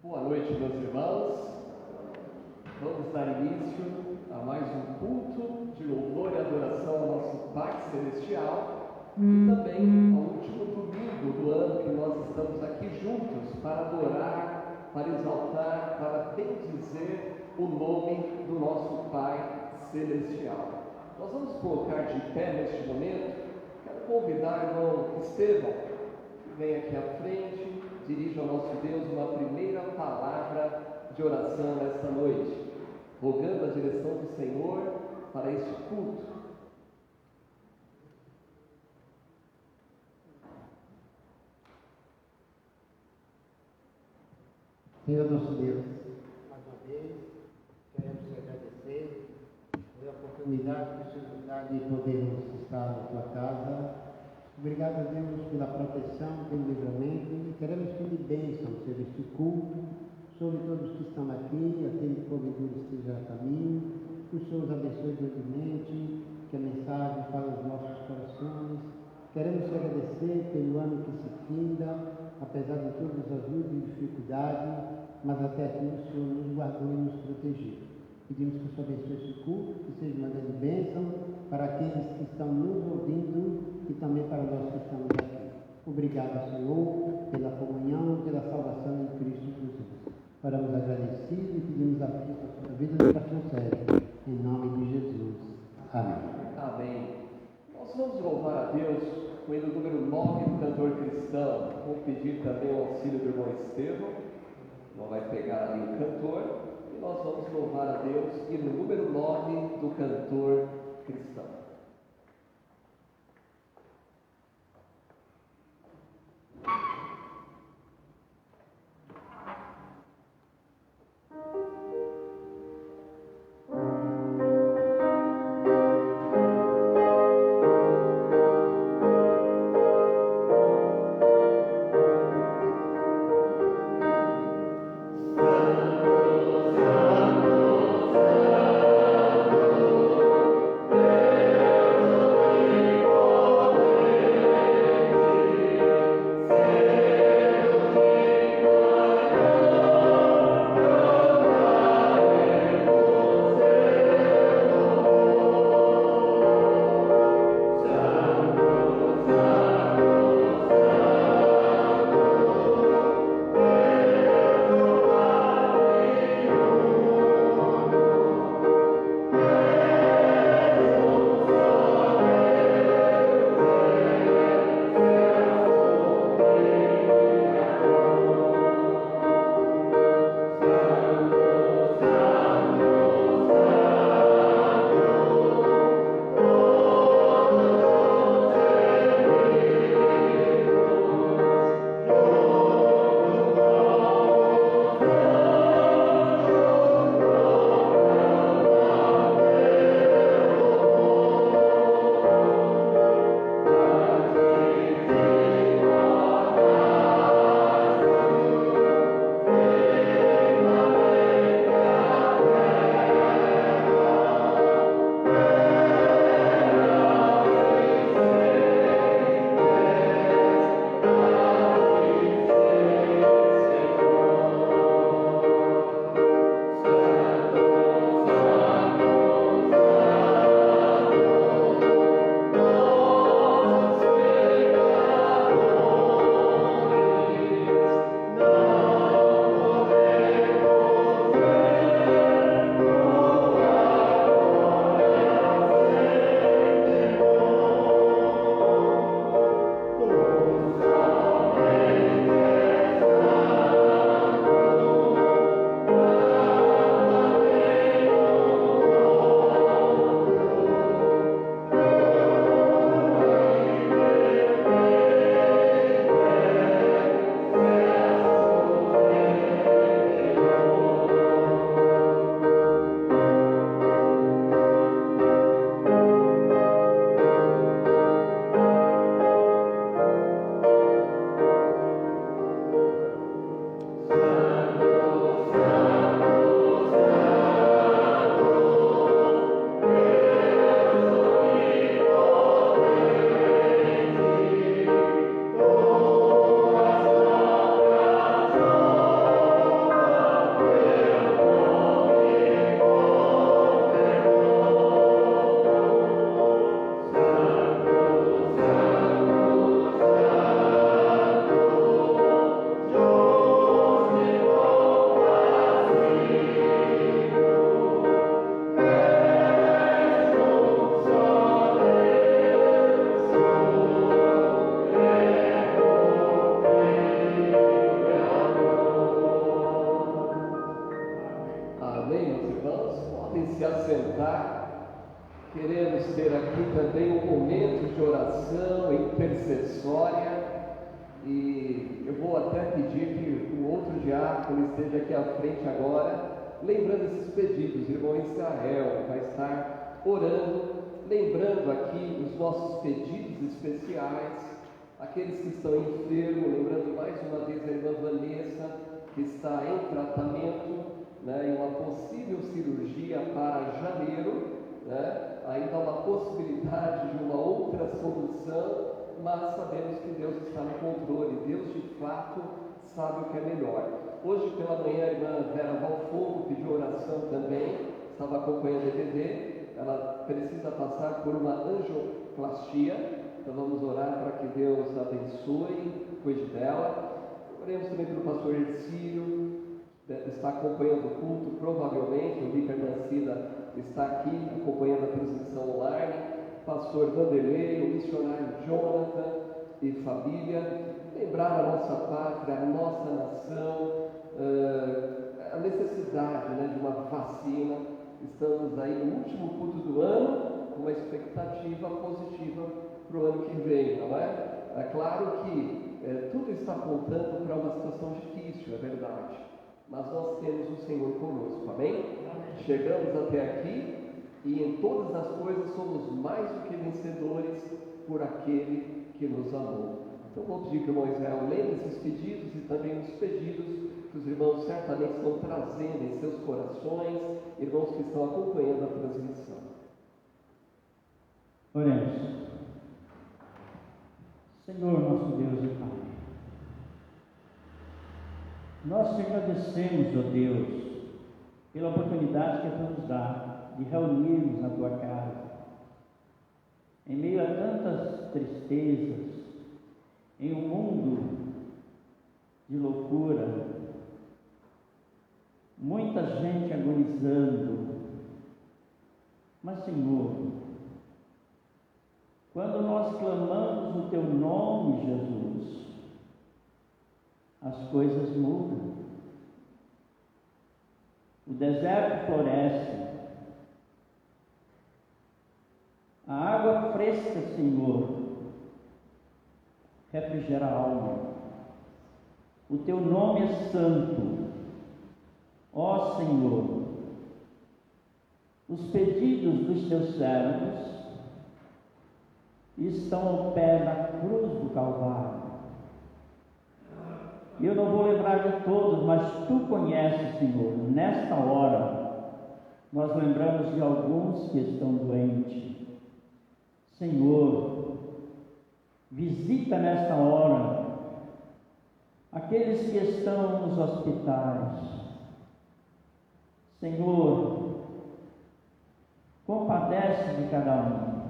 Boa noite, meus irmãos. Vamos dar início a mais um culto de louvor e adoração ao nosso Pai Celestial e também ao último domingo do ano que nós estamos aqui juntos para adorar, para exaltar, para bendizer o nome do nosso Pai Celestial. Nós vamos colocar de pé neste momento. Quero convidar o irmão Estevão, que vem aqui à frente, dirija ao nosso Deus uma primeira palavra de oração nesta noite, rogando a direção do Senhor para este culto. Senhor nosso Deus, mais uma vez, queremos te agradecer pela oportunidade que o Senhor nos dá de podermos estar na tua casa. Obrigado a Deus pela proteção, pelo livramento, e queremos pedir bênção sobre este culto, sobre todos que estão aqui, aquele que porventura esteja a caminho, que o Senhor os abençoe grandemente, que a mensagem fale aos nossos corações. Queremos te agradecer pelo ano que se finda, apesar de todas as lutas e dificuldades, mas até aqui o Senhor nos guardou e nos protegeu. Pedimos que o Senhor abençoe esse culto, que seja uma grande bênção para aqueles que estão nos ouvindo e também para nós que estamos aqui. Obrigado, Senhor, pela comunhão, pela salvação em Cristo Jesus. Oramos agradecidos e pedimos a vida do pastor Sérgio, em nome de Jesus. Amém. Amém. Nós vamos louvar a Deus com o hino número 9 do cantor cristão. Vou pedir também o auxílio do irmão Estevão, não vai pegar ali o cantor, e nós vamos louvar a Deus, hino número 9 do cantor cristão. Santo, Santo, Queremos ter aqui também um momento de oração intercessória, e eu vou até pedir que o outro diácono esteja aqui à frente agora, lembrando esses pedidos. O irmão Israel vai estar orando, lembrando aqui os nossos pedidos especiais, aqueles que estão enfermos, lembrando mais uma vez a irmã Vanessa, que está em tratamento, em uma possível cirurgia para janeiro, ainda há uma possibilidade de uma outra solução, mas sabemos que Deus está no controle, Deus de fato sabe o que é melhor. Hoje pela manhã a irmã Vera Valfogo pediu oração também, estava acompanhando a DVD, ela precisa passar por uma angioplastia, então vamos orar para que Deus abençoe, cuide dela. Oremos também pelo pastor Ercílio, está acompanhando o culto, provavelmente, eu vi que a irmã Cida está aqui acompanhando a transmissão online, pastor Vanderlei, o missionário Jonathan e família, lembrar a nossa pátria, a nossa nação, a necessidade de uma vacina. Estamos aí no último culto do ano, com uma expectativa positiva para o ano que vem, não é? É claro que tudo está apontando para uma situação difícil, é verdade, mas nós temos o Senhor conosco, amém? Chegamos até aqui e em todas as coisas somos mais do que vencedores por aquele que nos amou. Então vou pedir que o irmão Israel lembre esses pedidos e também os pedidos que os irmãos certamente estão trazendo em seus corações, irmãos que estão acompanhando a transmissão. Oremos. Senhor, nosso Deus e Pai, nós te agradecemos, ó Deus, pela oportunidade que tu nos dá de reunirmos na tua casa, em meio a tantas tristezas, em um mundo de loucura, muita gente agonizando, mas Senhor, quando nós clamamos o teu nome, Jesus, as coisas mudam. O deserto floresce, a água fresca, Senhor, refrigera a alma. O teu nome é santo, ó Senhor. Os pedidos dos teus servos estão ao pé da cruz do Calvário. Eu não vou lembrar de todos, mas tu conheces, Senhor. Nesta hora, nós lembramos de alguns que estão doentes. Senhor, visita nesta hora aqueles que estão nos hospitais. Senhor, compadece de cada um.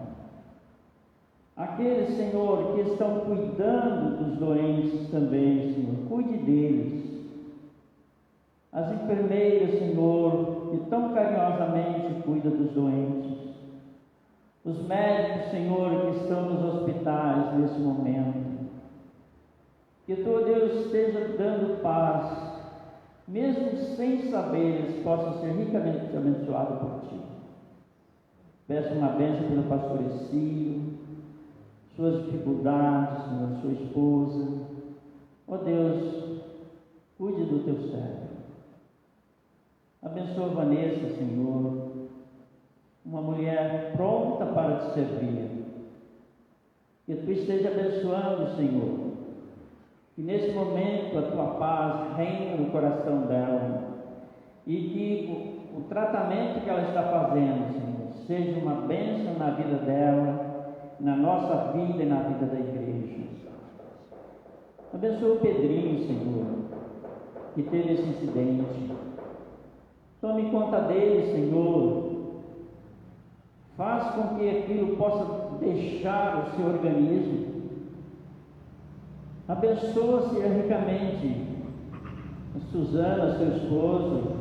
Aqueles, Senhor, que estão cuidando dos doentes também, Senhor, cuide deles. As enfermeiras, Senhor, que tão carinhosamente cuidam dos doentes. Os médicos, Senhor, que estão nos hospitais nesse momento. Que tu, Deus, esteja dando paz, mesmo sem saber, eles possam ser ricamente abençoados por Ti. Peço uma bênção pelo pastor Ercílio, suas dificuldades, Senhor, sua esposa. Ó Deus, cuide do teu servo. Abençoa Vanessa, Senhor, uma mulher pronta para te servir. Que tu esteja abençoando, Senhor. Que nesse momento a tua paz reine no coração dela. E que o tratamento que ela está fazendo, Senhor, seja uma bênção na vida dela, na nossa vida e na vida da igreja. Abençoa o Pedrinho, Senhor, que teve esse incidente. Tome conta dele, Senhor. Faz com que aquilo possa deixar o seu organismo. Abençoa-se ricamente a Suzana, seu esposo,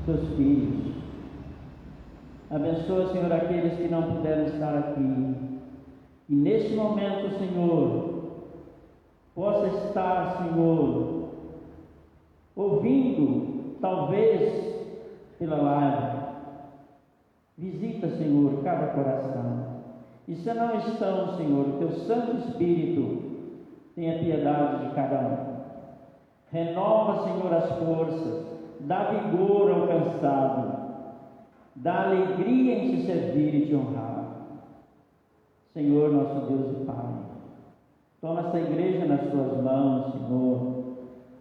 seus filhos. Abençoa, Senhor, aqueles que não puderam estar aqui. E neste momento, Senhor, possa estar, Senhor, ouvindo, talvez pela live, Visita, Senhor, cada coração. E se não estão, Senhor, o teu Santo Espírito tenha piedade de cada um. Renova, Senhor, as forças, dá vigor ao cansado, dá alegria em te servir e te honrar. Senhor, nosso Deus e Pai, toma esta igreja nas tuas mãos, Senhor.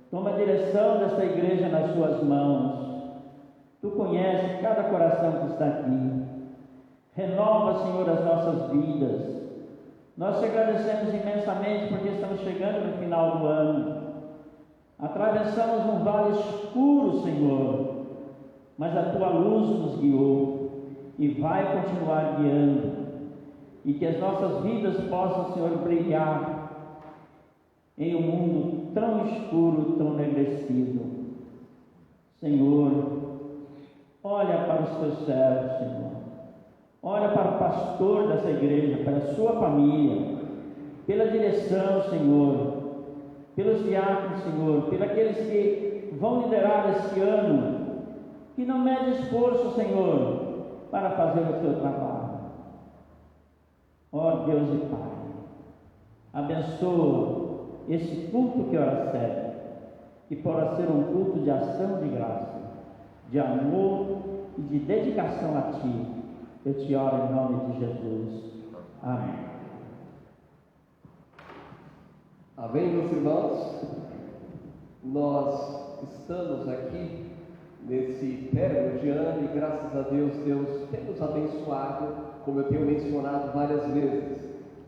Toma a direção desta igreja nas tuas mãos. Tu conheces cada coração que está aqui. Renova, Senhor, as nossas vidas. Nós te agradecemos imensamente porque estamos chegando no final do ano. Atravessamos um vale escuro, Senhor, mas a tua luz nos guiou e vai continuar guiando. E que as nossas vidas possam, Senhor, brilhar em um mundo tão escuro, tão enegrecido. Senhor, olha para os teus servos, Senhor. Olha para o pastor dessa igreja, para a sua família, pela direção, Senhor, pelos diáconos, Senhor, pelos aqueles que vão liderar esse ano, que não mede esforço, Senhor, para fazer o seu trabalho. Ó Deus e Pai, abençoa esse culto que ora segue, que possa ser um culto de ação de graça, de amor e de dedicação a Ti. Eu te oro em nome de Jesus. Amém. Amém, meus irmãos? Nós estamos aqui nesse término de ano e graças a Deus, Deus tem nos abençoado, como eu tenho mencionado várias vezes,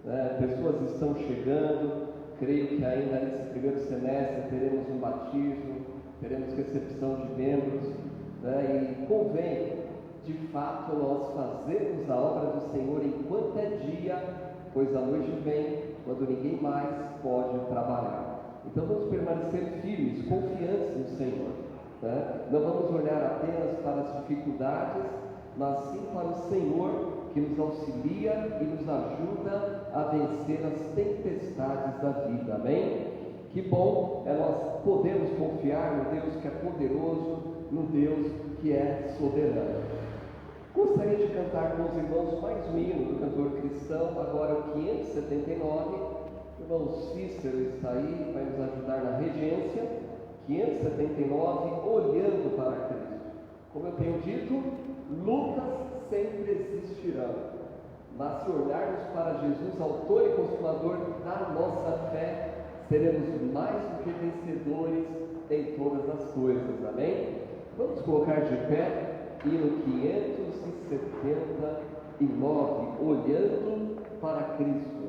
né? Pessoas estão chegando, creio que ainda nesse primeiro semestre teremos um batismo, teremos recepção de membros, né? E convém, de fato, nós fazermos a obra do Senhor enquanto é dia, pois a noite vem, quando ninguém mais pode trabalhar. Então vamos permanecer firmes, confiantes no Senhor, né? Não vamos olhar apenas para as dificuldades, mas sim para o Senhor que nos auxilia e nos ajuda a vencer as tempestades da vida, amém? Que bom é nós podermos confiar no Deus que é poderoso, no Deus que é soberano. Gostaria de cantar com os irmãos mais um hino do cantor cristão, agora o 579. O irmão Cícero está aí, vai nos ajudar na regência. 579, olhando para Cristo. Como eu tenho dito, lutas sempre existirão, mas se olharmos para Jesus, autor e consumador da nossa fé, seremos mais do que vencedores em todas as coisas, amém? Vamos colocar de pé, hino 579, olhando para Cristo.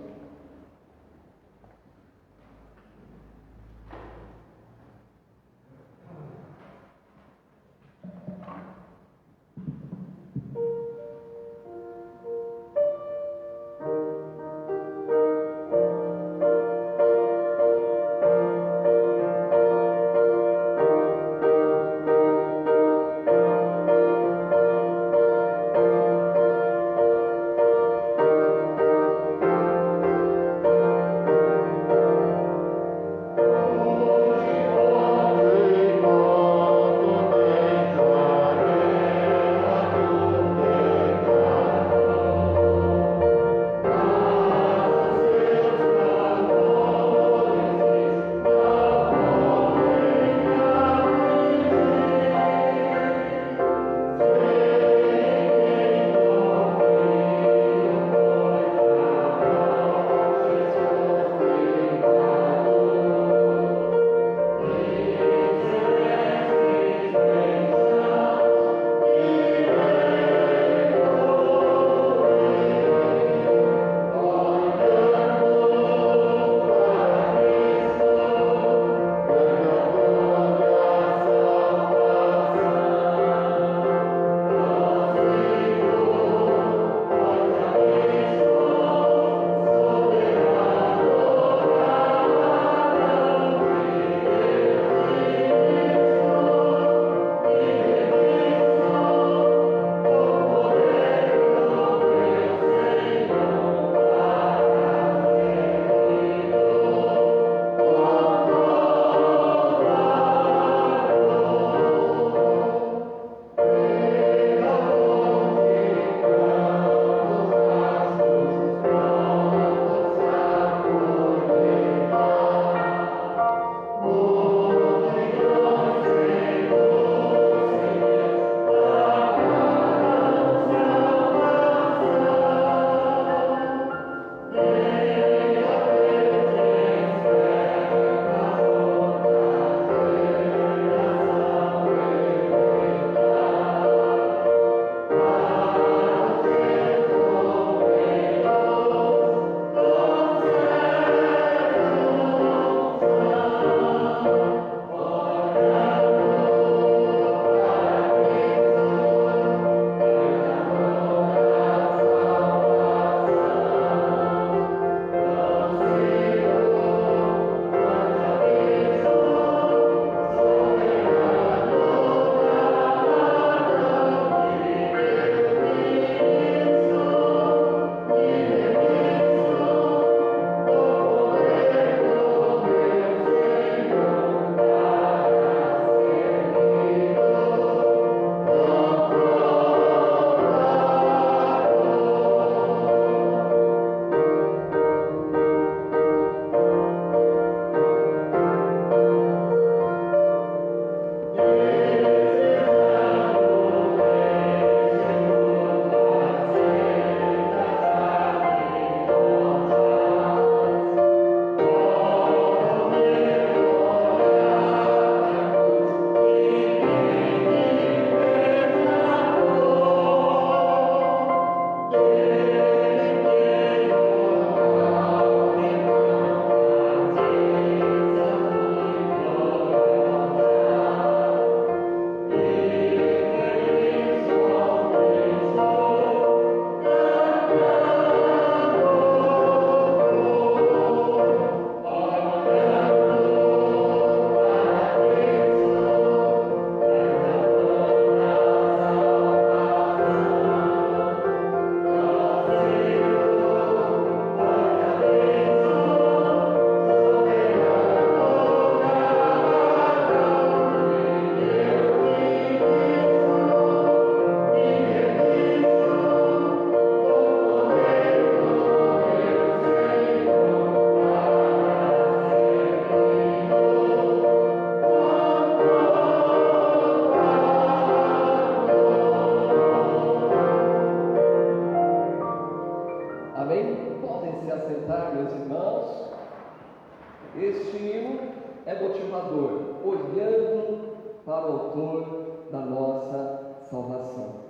Este hino é motivador, olhando para o autor da nossa salvação.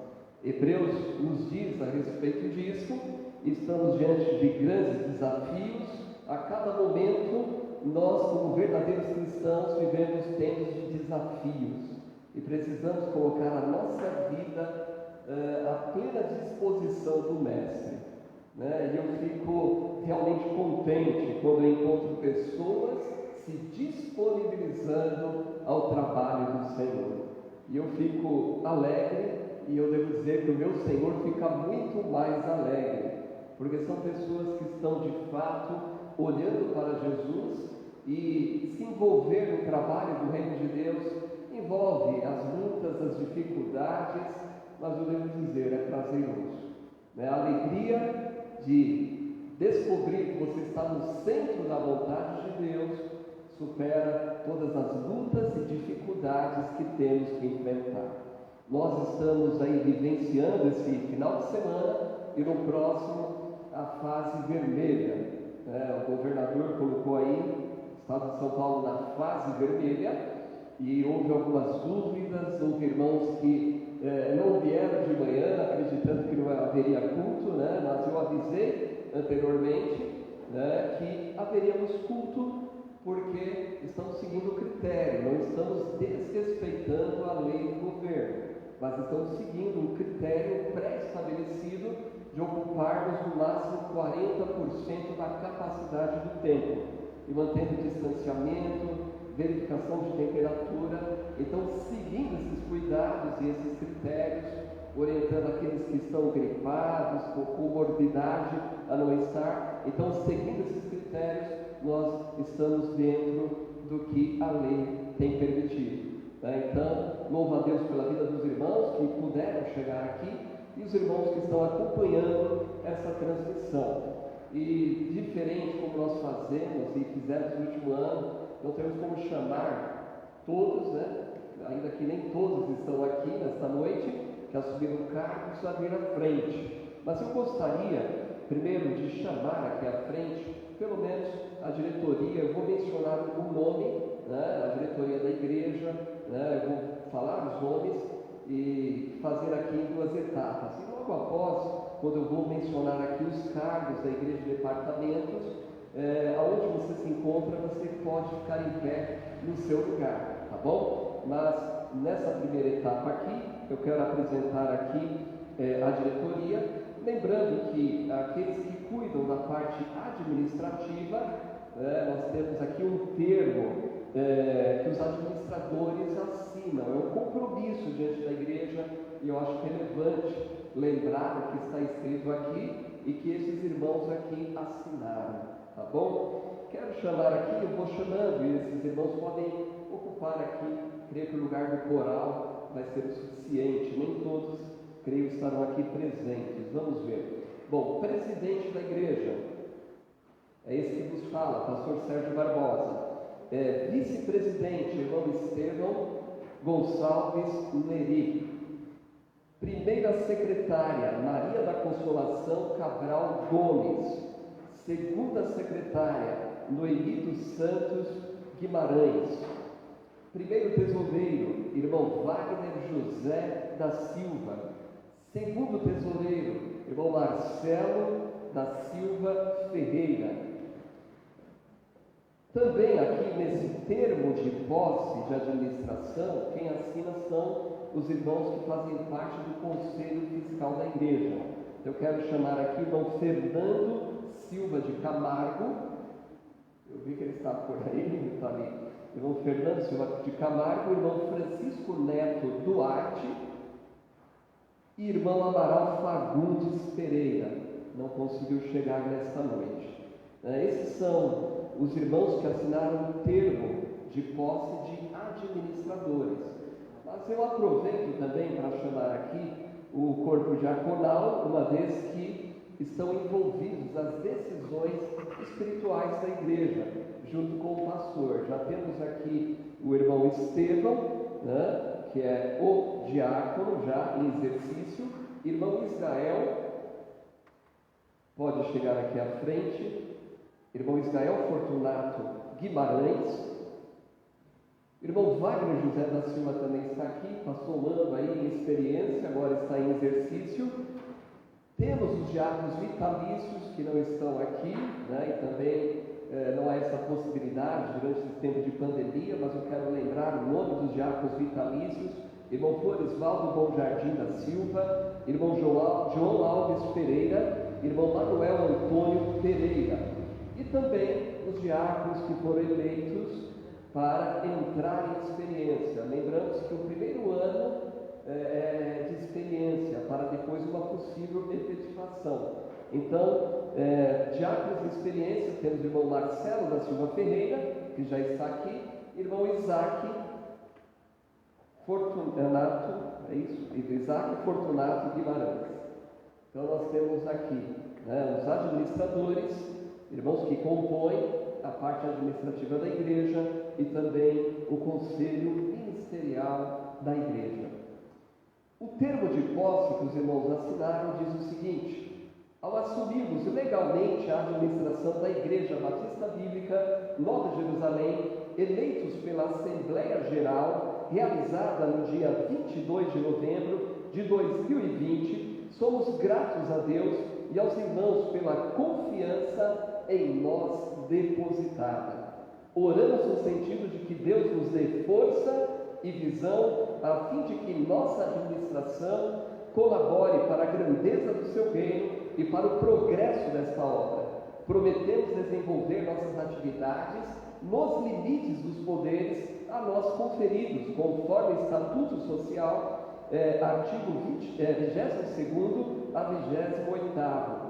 Hebreus nos diz a respeito disso, estamos diante de grandes desafios, a cada momento nós, como verdadeiros cristãos, vivemos tempos de desafios e precisamos colocar a nossa vida à plena disposição do Mestre. E eu fico realmente contente quando eu encontro pessoas se disponibilizando ao trabalho do Senhor. E eu fico alegre, e eu devo dizer que o meu Senhor fica muito mais alegre, porque são pessoas que estão de fato olhando para Jesus, e se envolver no trabalho do Reino de Deus envolve as lutas, as dificuldades, mas eu devo dizer, é prazeroso. A alegria de descobrir que você está no centro da vontade de Deus supera todas as lutas e dificuldades que temos que enfrentar. Nós estamos aí vivenciando esse final de semana e no próximo a fase vermelha. O governador colocou aí o Estado de São Paulo na fase vermelha e houve algumas dúvidas, houve irmãos que não vieram de manhã acreditando que não haveria culto, mas eu avisei anteriormente que haveríamos culto porque estamos seguindo o critério, não estamos desrespeitando a lei do governo, mas estamos seguindo um critério pré-estabelecido de ocuparmos no máximo 40% da capacidade do templo e mantendo distanciamento, verificação de temperatura. Então, seguindo esses cuidados e esses critérios, orientando aqueles que estão gripados, com comorbidade a não estar. Então, seguindo esses critérios, nós estamos dentro do que a lei tem permitido. Então, louvo a Deus pela vida dos irmãos que puderam chegar aqui e os irmãos que estão acompanhando essa transmissão. E diferente como nós fazemos e fizemos no último ano, não temos como chamar todos, ainda que nem todos estão aqui nesta noite, que assumiram o cargo, precisa vir à frente. Mas eu gostaria, primeiro, de chamar aqui à frente, pelo menos a diretoria. Eu vou mencionar o nome, a diretoria da igreja, eu vou falar os nomes e fazer aqui em duas etapas. E logo após, quando eu vou mencionar aqui os cargos da igreja de departamentos, aonde você se encontra, você pode ficar em pé no seu lugar, tá bom? Mas nessa primeira etapa aqui, eu quero apresentar aqui a diretoria, lembrando que aqueles que cuidam da parte administrativa, nós temos aqui um termo que os administradores assinam, é um compromisso diante da igreja, e eu acho relevante lembrar o que está escrito aqui e que esses irmãos aqui assinaram, tá bom? Quero chamar aqui, eu vou chamando, e esses irmãos podem ocupar aqui, creio que o lugar do coral vai ser o suficiente, nem todos, creio, estarão aqui presentes. Vamos ver. Bom, presidente da igreja, é esse que vos fala, pastor Sérgio Barbosa. Vice-presidente, irmão Estevão Gonçalves Neri. Primeira secretária, Maria da Consolação Cabral Gomes. Segunda secretária, Noemi dos Santos Guimarães. Primeiro tesoureiro, irmão Wagner José da Silva. Segundo tesoureiro, irmão Marcelo da Silva Ferreira. Também aqui nesse termo de posse de administração, quem assina são os irmãos que fazem parte do Conselho Fiscal da Igreja. Eu quero chamar aqui o irmão Fernando Silva de Camargo. Eu vi que ele está por aí, ele está ali. Irmão Fernando Silva de Camargo, irmão Francisco Neto Duarte e irmão Amaral Fagundes Pereira. Não conseguiu chegar nesta noite. Esses são os irmãos que assinaram o termo de posse de administradores. Mas eu aproveito também para chamar aqui o corpo diaconal, uma vez que estão envolvidos nas decisões espirituais da igreja, junto com o pastor. Já temos aqui o irmão Estevão, que é o diácono já em exercício. Irmão Israel, pode chegar aqui à frente. Irmão Israel Fortunato Guimarães. Irmão Wagner José da Silva também está aqui, passou um ano aí em experiência, agora está em exercício. Temos os diáconos vitalícios que não estão aqui, né, e também não há essa possibilidade durante esse tempo de pandemia, mas eu quero lembrar o nome dos diáconos vitalícios: irmão Floresvaldo Bom Jardim da Silva, irmão João Alves Pereira, irmão Manuel Antônio Pereira, e também os diáconos que foram eleitos para entrar em experiência. Lembramos que o primeiro ano é de experiência, para depois uma possível efetivação. Então, diáconos de experiência, temos o irmão Marcelo da Silva Ferreira, que já está aqui, irmão Isaac Fortunato, Isaac Fortunato Guimarães. Então nós temos aqui, né, os administradores, irmãos que compõem a parte administrativa da igreja e também o conselho ministerial da igreja. O termo de posse que os irmãos assinaram diz o seguinte: ao assumirmos legalmente a administração da Igreja Batista Bíblica Nova Jerusalém, eleitos pela Assembleia Geral, realizada no dia 22 de novembro de 2020, somos gratos a Deus e aos irmãos pela confiança em nós depositada. Oramos no sentido de que Deus nos dê força e visão, a fim de que nossa administração colabore para a grandeza do seu reino e para o progresso desta obra. Prometemos desenvolver nossas atividades nos limites dos poderes a nós conferidos, conforme o Estatuto Social, artigo 22º a 28º.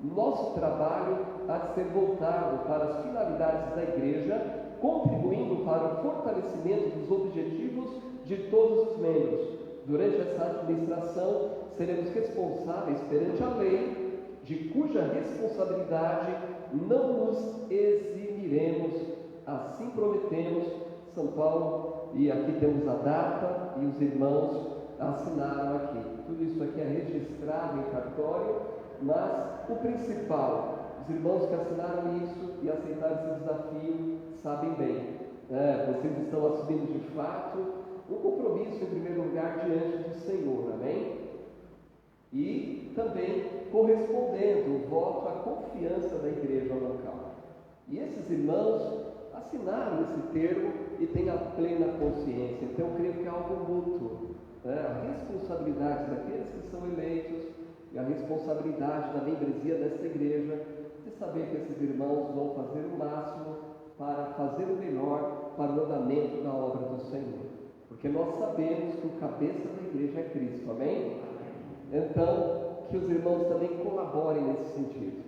Nosso trabalho há de ser voltado para as finalidades da Igreja, contribuindo para o fortalecimento dos objetivos de todos os membros. Durante essa administração, seremos responsáveis perante a lei, de cuja responsabilidade não nos eximiremos, assim prometemos. São Paulo, e aqui temos a data, e os irmãos assinaram aqui. Tudo isso aqui é registrado em cartório, mas o principal, os irmãos que assinaram isso e aceitaram esse desafio sabem bem, vocês estão assumindo de fato um compromisso, em primeiro lugar, diante do Senhor, amém? E também correspondendo o voto à confiança da igreja local. E esses irmãos assinaram esse termo e têm a plena consciência. Então eu creio que é algo mútuo, a responsabilidade daqueles que são eleitos e a responsabilidade da membresia desta igreja de saber que esses irmãos vão fazer o máximo para fazer o melhor para o andamento da obra do Senhor, porque nós sabemos que o cabeça da igreja é Cristo, amém? Então, que os irmãos também colaborem nesse sentido.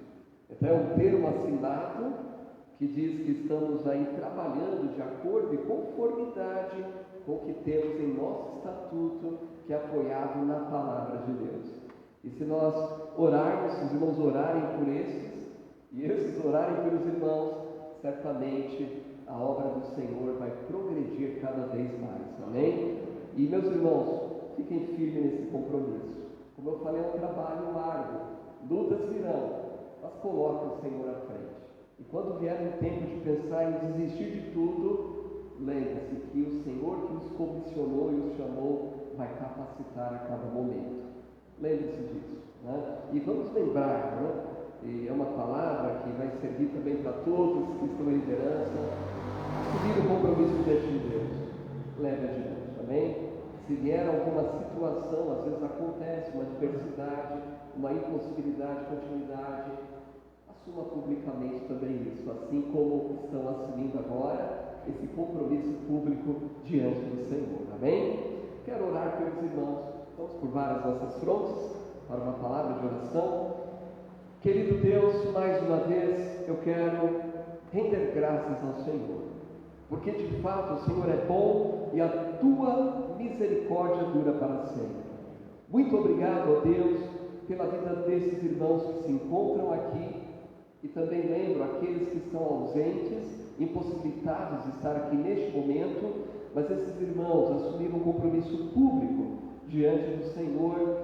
Então é um termo assinado que diz que estamos aí trabalhando de acordo e conformidade com o que temos em nosso estatuto, que é apoiado na palavra de Deus. E se nós orarmos, se os irmãos orarem por esses, e esses orarem pelos irmãos, certamente a obra do Senhor vai progredir cada vez mais, amém? E meus irmãos, fiquem firmes nesse compromisso. Como eu falei, é um trabalho árduo, lutas virão, mas coloque o Senhor à frente. E quando vier um tempo de pensar em desistir de tudo, lembre-se que o Senhor que os comissionou e os chamou vai capacitar a cada momento. Lembre-se disso, né? E vamos lembrar, né? E é uma palavra que vai servir também para todos que estão em liderança, assumir o compromisso diante de Deus. Leve adiante, amém? Se vier alguma situação, às vezes acontece uma adversidade, uma impossibilidade de continuidade, assuma publicamente também isso, assim como estão assumindo agora esse compromisso público diante do Senhor, amém? Quero orar pelos irmãos, vamos curvar as nossas frontes para uma palavra de oração. Querido Deus, mais uma vez eu quero render graças ao Senhor, porque de fato o Senhor é bom e a tua misericórdia dura para sempre. Muito obrigado, ó Deus, pela vida desses irmãos que se encontram aqui, e também lembro aqueles que estão ausentes, impossibilitados de estar aqui neste momento, mas esses irmãos assumiram um compromisso público diante do Senhor,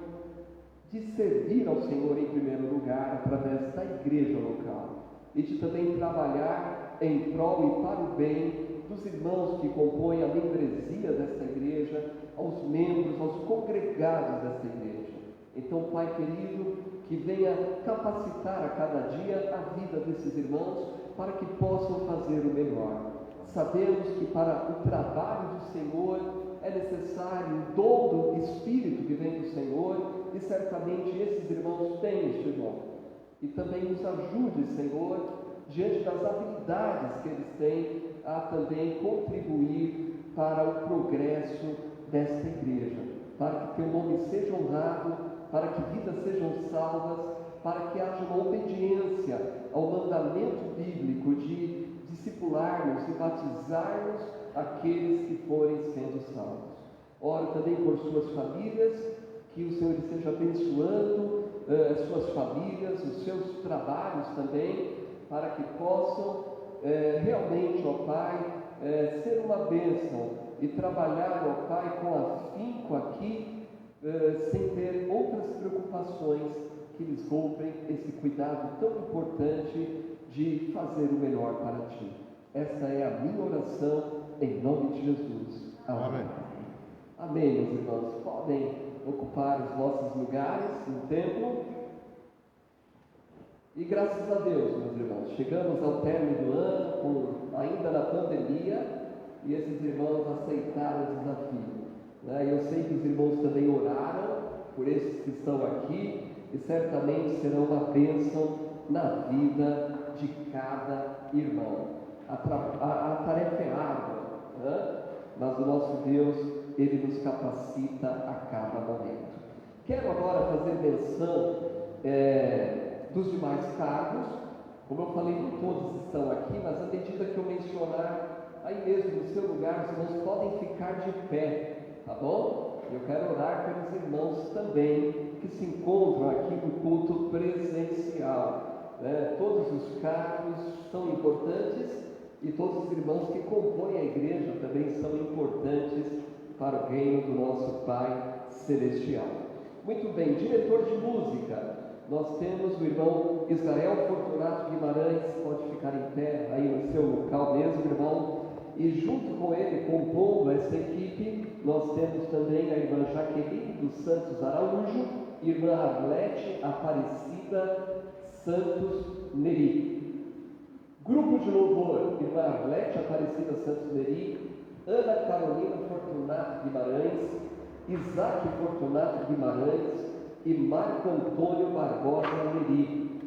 de servir ao Senhor em primeiro lugar, através da igreja local, e de também trabalhar em prol e para o bem dos irmãos que compõem a membresia desta igreja, aos membros, aos congregados desta igreja. Então, Pai querido, que venha capacitar a cada dia a vida desses irmãos para que possam fazer o melhor. Sabemos que para o trabalho do Senhor é necessário o dom do Espírito que vem do Senhor, e certamente esses irmãos têm este dom. E também nos ajude, Senhor, diante das habilidades que eles têm, a também contribuir para o progresso desta igreja, para que teu nome seja honrado, para que vidas sejam salvas, para que haja uma obediência ao mandamento bíblico de discipularmos e batizarmos aqueles que forem sendo salvos. Oro também por suas famílias, que o Senhor esteja abençoando as suas famílias, os seus trabalhos também, para que possam realmente, ó Pai, ser uma bênção e trabalhar, ó Pai, com afinco aqui, sem ter outras preocupações que lhes roubem esse cuidado tão importante de fazer o melhor para Ti. Esta é a minha oração, em nome de Jesus. Amém. Amém, meus irmãos. Podem ocupar os vossos lugares no templo. E graças a Deus, meus irmãos, chegamos ao término do ano, ainda na pandemia, e esses irmãos aceitaram o desafio. Eu sei que os irmãos também oraram por esses que estão aqui, e certamente serão uma bênção na vida de cada irmão. A tarefa é árdua, mas o nosso Deus, Ele nos capacita a cada momento. Quero agora fazer menção dos demais cargos. Como eu falei, não todos estão aqui, mas à medida que eu mencionar, aí mesmo no seu lugar, os irmãos podem ficar de pé, tá bom? Eu quero orar pelos irmãos também que se encontram aqui no culto presencial. Todos os cargos são importantes e todos os irmãos que compõem a igreja também são importantes para o reino do nosso Pai Celestial. Muito bem, diretor de música, nós temos o irmão Israel Fortunato Guimarães, pode ficar em pé aí no seu local mesmo, irmão, e junto com ele, compondo essa equipe, nós temos também a irmã Jaqueline dos Santos Araújo, irmã Arlete Aparecida Santos Neri. Grupo de louvor, irmã Arlete Aparecida Santos Neri, Ana Carolina Fortunato Guimarães, Isaac Fortunato Guimarães e Marco Antônio Barbosa Neri.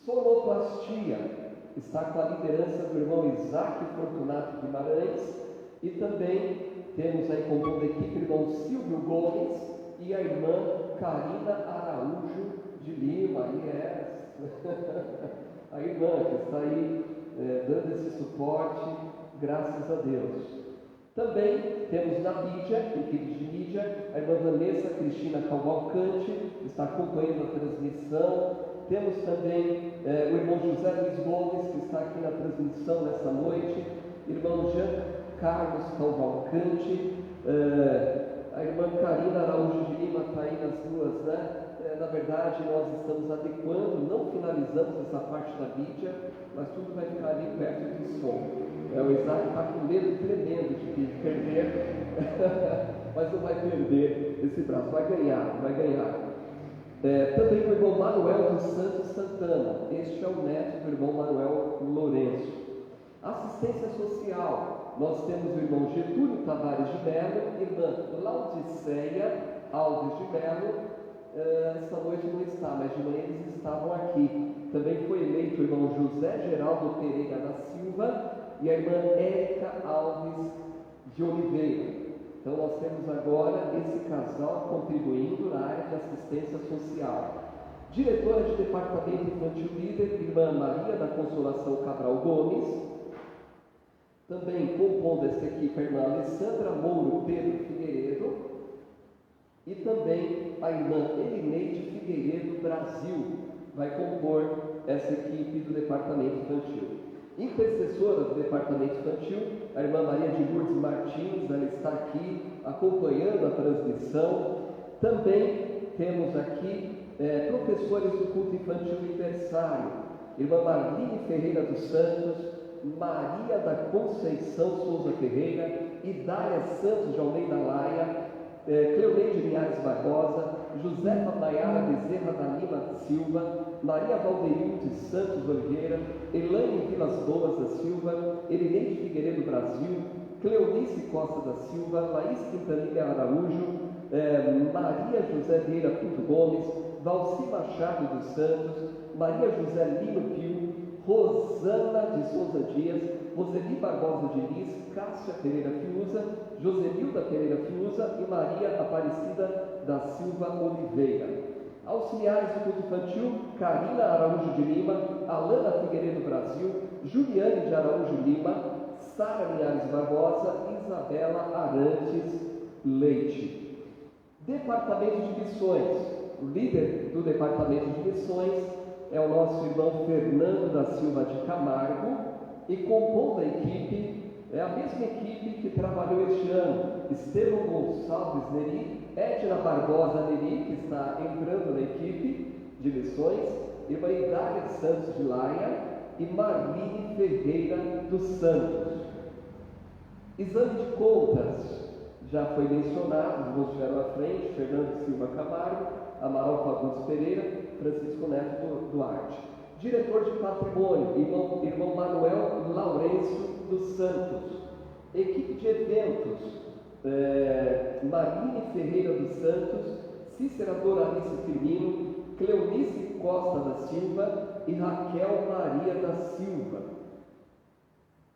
Sonoplastia está com a liderança do irmão Isaac Fortunato Guimarães, e também temos aí compondo a equipe o irmão Silvio Gomes e a irmã Karina Araújo de Lima, a irmã que está aí dando esse suporte, graças a Deus. Também temos na mídia, equipe de mídia, a irmã Vanessa Cristina Cavalcante, que está acompanhando a transmissão. Temos também o irmão José Luiz Gomes, que está aqui na transmissão nessa noite, irmão Jean Carlos Cavalcante, a irmã Karina Araújo de Lima está aí nas duas, né? Na verdade, nós estamos adequando, não finalizamos essa parte da mídia, mas tudo vai ficar ali perto do som. O Isaac está com medo tremendo de perder, mas não vai perder esse braço, vai ganhar. Também o irmão Manuel dos Santos Santana, este é o neto do irmão Manuel Lourenço. Assistência social, nós temos o irmão Getúlio Tavares de Mello, irmã Laudiceia Alves de Mello. Esta noite não está, mas de manhã eles estavam aqui. Também foi eleito o irmão José Geraldo Pereira da Silva e a irmã Érica Alves de Oliveira. Então nós temos agora esse casal contribuindo na área de assistência social. Diretora de Departamento Infantil Líder, irmã Maria da Consolação Cabral Gomes. Também compondo essa equipe a irmã Alessandra Mouro Pedro Figueiredo. E também a irmã Elineide Figueiredo Brasil vai compor essa equipe do Departamento Infantil. Intercessora do Departamento Infantil, a irmã Maria de Lourdes Martins, ela está aqui acompanhando a transmissão. Também temos aqui professores do culto infantil universário, irmã Marlene Ferreira dos Santos, Maria da Conceição Souza Ferreira, Idália Santos de Almeida Laia, Cleoneide Linhares Barbosa, Josefa Maiara Bezerra da Lima Silva, Maria Valdeilde Santos Oliveira, Elaine Vilas Boas da Silva, Elineide Figueiredo Brasil, Cleonice Costa da Silva, Laís Quintanilha Araújo, Maria José Vieira Pinto Gomes, Valci Machado dos Santos, Maria José Lino Pio, Rosana de Souza Dias, Roseli Barbosa de Lis, Cássia Pereira Fiuza, Joselilda Pereira Fiuza e Maria Aparecida da Silva Oliveira. Auxiliares do culto infantil, Karina Araújo de Lima, Alana Figueiredo Brasil, Juliane de Araújo Lima, Sara Linhares Barbosa, Isabela Arantes Leite. Departamento de Missões. O líder do Departamento de Missões é o nosso irmão Fernando da Silva de Camargo, e compondo a equipe, é a mesma equipe que trabalhou este ano: Estevão Gonçalves Neri, Edna Barbosa Neri, que está entrando na equipe de missões, irmã Idália Santos de Laia e Marlene Ferreira dos Santos. Exame de contas, já foi mencionado, os irmãos estiveram à frente: Fernando Silva Camargo, Amaral Fagundes Pereira, Francisco Neto Duarte. Diretor de Patrimônio, irmão Manuel Lourenço dos Santos. Equipe de eventos, Marlene Ferreira dos Santos, Cícera Doralice Firmino, Cleonice Costa da Silva e Raquel Maria da Silva.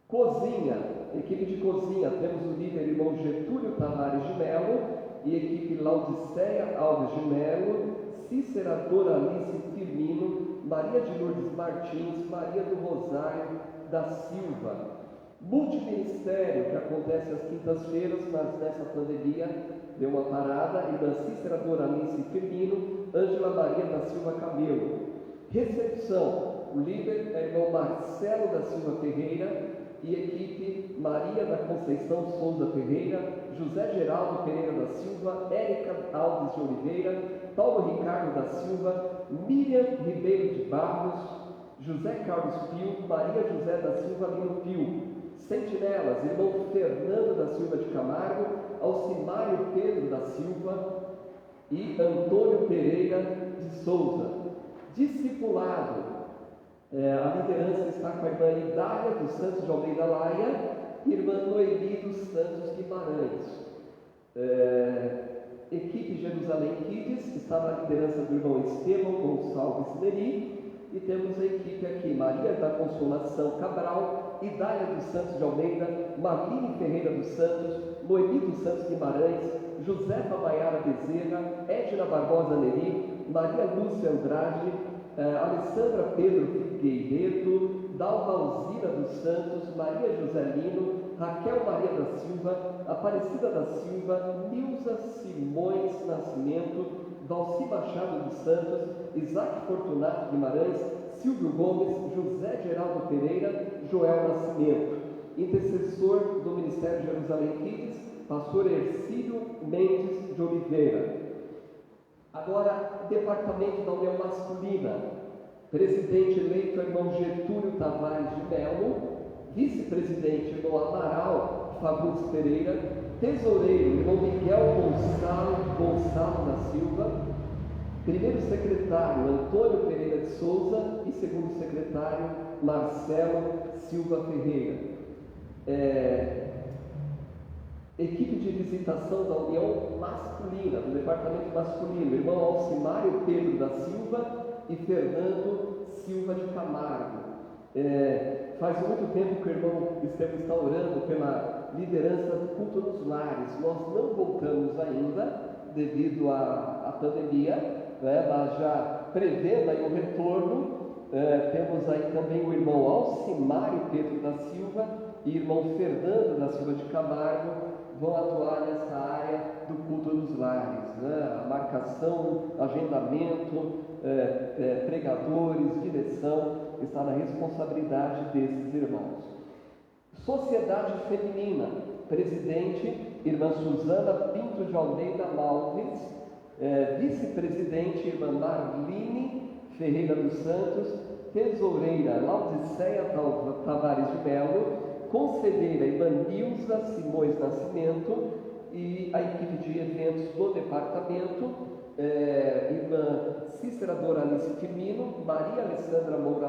Cozinha, equipe de cozinha, temos o líder irmão Getúlio Tavares de Melo e equipe Laudiceia Alves de Melo, Cícera Doralice Firmino, Maria de Lourdes Martins, Maria do Rosário da Silva. Multiministério, que acontece às quintas-feiras, mas nessa pandemia deu uma parada, irmã Cícera Doralice Firmino, Ângela Maria da Silva Camelo. Recepção, o líder é irmão Marcelo da Silva Ferreira e equipe Maria da Conceição Souza Ferreira, José Geraldo Pereira da Silva, Érica Alves de Oliveira, Paulo Ricardo da Silva, Miriam Ribeiro de Barros, José Carlos Pio, Maria José da Silva Lino Pio. Sentinelas, irmão Fernando da Silva de Camargo, Alcimário Pedro da Silva e Antônio Pereira de Souza. Discipulado, a liderança está com a irmã Idália dos Santos de Almeida Laia e irmã Noeli dos Santos Guimarães. Equipe Jerusalém Kids está na liderança do irmão Estevão Gonçalves Neri. E temos a equipe aqui: Maria da Consolação Cabral, Idália dos Santos de Almeida, Marlene Ferreira dos Santos, Noemi dos Santos Guimarães, Josefa Maiara Bezerra, Edna Barbosa Neri, Maria Lúcia Andrade, Alessandra Pedro Figueiredo, Dalva Alzira dos Santos, Maria Joselino, Raquel Maria da Silva, Aparecida da Silva, Nilza Simões Nascimento, Valci Machado dos Santos, Isaac Fortunato Guimarães, Silvio Gomes, José Geraldo Pereira, Joel Nascimento. Intercessor do Ministério Jerusalém Kids, pastor Ercílio Mendes de Oliveira. Agora, Departamento da União Masculina. Presidente eleito, irmão Getúlio Tavares de Melo. Vice-presidente, irmão Amaral Fagundes Pereira. Tesoureiro, irmão Miguel Gonçalo da Silva. Primeiro secretário, Antônio Pereira de Souza. E segundo secretário, Marcelo Silva Ferreira. Equipe de visitação da União Masculina, do Departamento Masculino, irmão Alcimário Pedro da Silva e Fernando Silva de Camargo. Faz muito tempo que o irmão Estevão está orando pela liderança do culto nos lares. Nós não voltamos ainda, devido à pandemia, mas já prevendo aí o retorno. Temos aí também o irmão Alcimário Pedro da Silva e irmão Fernando da Silva de Camargo vão atuar nessa área do culto nos lares, a marcação, agendamento, pregadores, direção, está na responsabilidade desses irmãos. Sociedade Feminina, presidente, irmã Suzana Pinto de Almeida Malves, vice-presidente, irmã Marlene Ferreira dos Santos, Tesoureira Laudiceia Tavares de Melo, conselheira Ivanilza Simões Nascimento e a equipe de eventos do departamento, irmã Cícera Doralice Firmino, Maria Alessandra Moura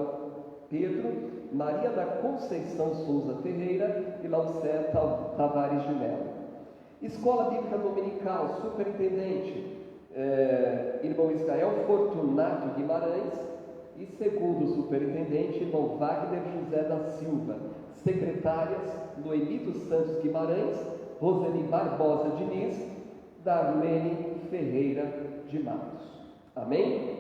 Pedro, Maria da Conceição Souza Ferreira e Laudiceia Tavares de Melo. Escola Bíblica Dominical, superintendente, irmão Israel Fortunato Guimarães e segundo superintendente, irmão Wagner José da Silva. Secretárias, Noemi dos Santos Guimarães, Roseli Barbosa Diniz, Darlene Ferreira de Matos. Amém?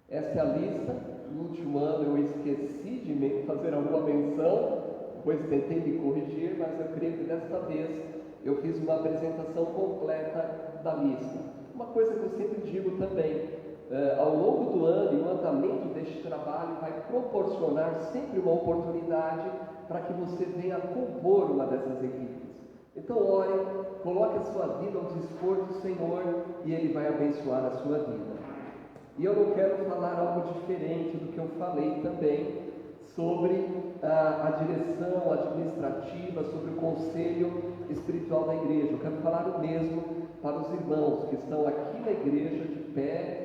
Esta é a lista. No último ano eu esqueci de fazer alguma menção, pois tentei me corrigir, mas eu creio que desta vez eu fiz uma apresentação completa da lista. Uma coisa que eu sempre digo também, ao longo do ano, e o andamento deste trabalho vai proporcionar sempre uma oportunidade para que você venha compor uma dessas equipes. Então ore, coloque a sua vida ao dispor do Senhor e Ele vai abençoar a sua vida. E eu não quero falar algo diferente do que eu falei também sobre a direção administrativa, sobre o conselho espiritual da igreja. Eu quero falar o mesmo para os irmãos que estão aqui na igreja de pé,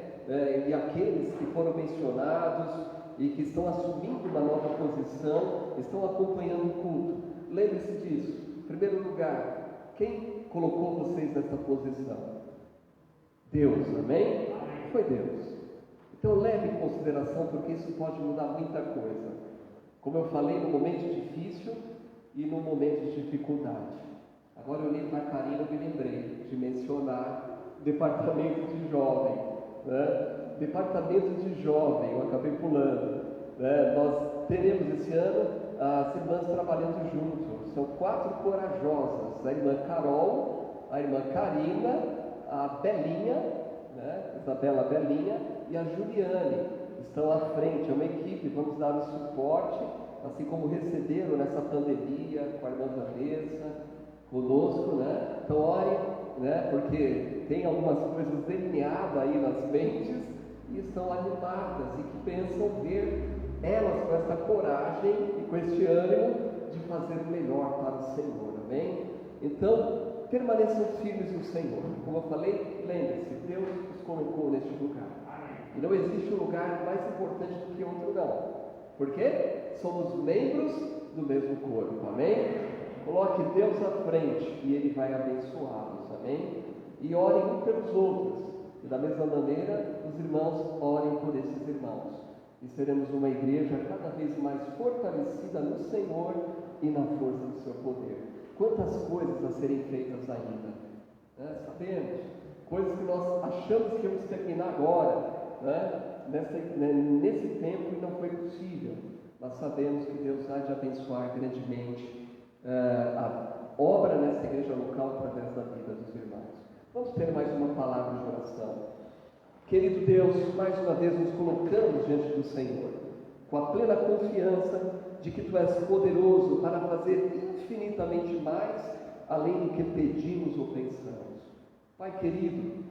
e aqueles que foram mencionados e que estão assumindo uma nova posição, estão acompanhando o culto. Lembre-se disso. Em primeiro lugar, quem colocou vocês nessa posição? Deus, amém? Foi Deus. Então leve em consideração, porque isso pode mudar muita coisa. Como eu falei, no momento difícil e no momento de dificuldade. Agora eu olhei para a Karina e me lembrei de mencionar o departamento de jovem. Departamento de jovem, eu acabei pulando. Nós teremos esse ano as irmãs trabalhando juntos. São 4 corajosas: a irmã Carol, a irmã Karina, a Belinha, Isabela Belinha e a Juliane. Estão à frente, é uma equipe, vamos dar o suporte, assim como receberam nessa pandemia com a irmã Vanessa, conosco, Então ore, porque tem algumas coisas delineadas aí nas mentes e estão animadas e que pensam ver elas com essa coragem e com este ânimo de fazer o melhor para o Senhor, amém? Então, permaneçam firmes no Senhor. Como eu falei, lembre-se, Deus os colocou neste lugar. E não existe um lugar mais importante do que outro, não. Por quê? Somos membros do mesmo corpo, amém? Coloque Deus à frente e Ele vai abençoá-los, amém? E orem uns pelos outros. E da mesma maneira, os irmãos orem por esses irmãos. E seremos uma igreja cada vez mais fortalecida no Senhor e na força do seu poder. Quantas coisas a serem feitas ainda, sabemos, coisas que nós achamos que íamos terminar agora, nesse tempo, e não foi possível. Nós sabemos que Deus há de abençoar grandemente a obra nessa igreja local através da vida dos irmãos. Vamos ter mais uma palavra de oração. Querido Deus, mais uma vez nos colocamos diante do Senhor, com a plena confiança de que Tu és poderoso para fazer infinitamente mais, além do que pedimos ou pensamos. Pai querido,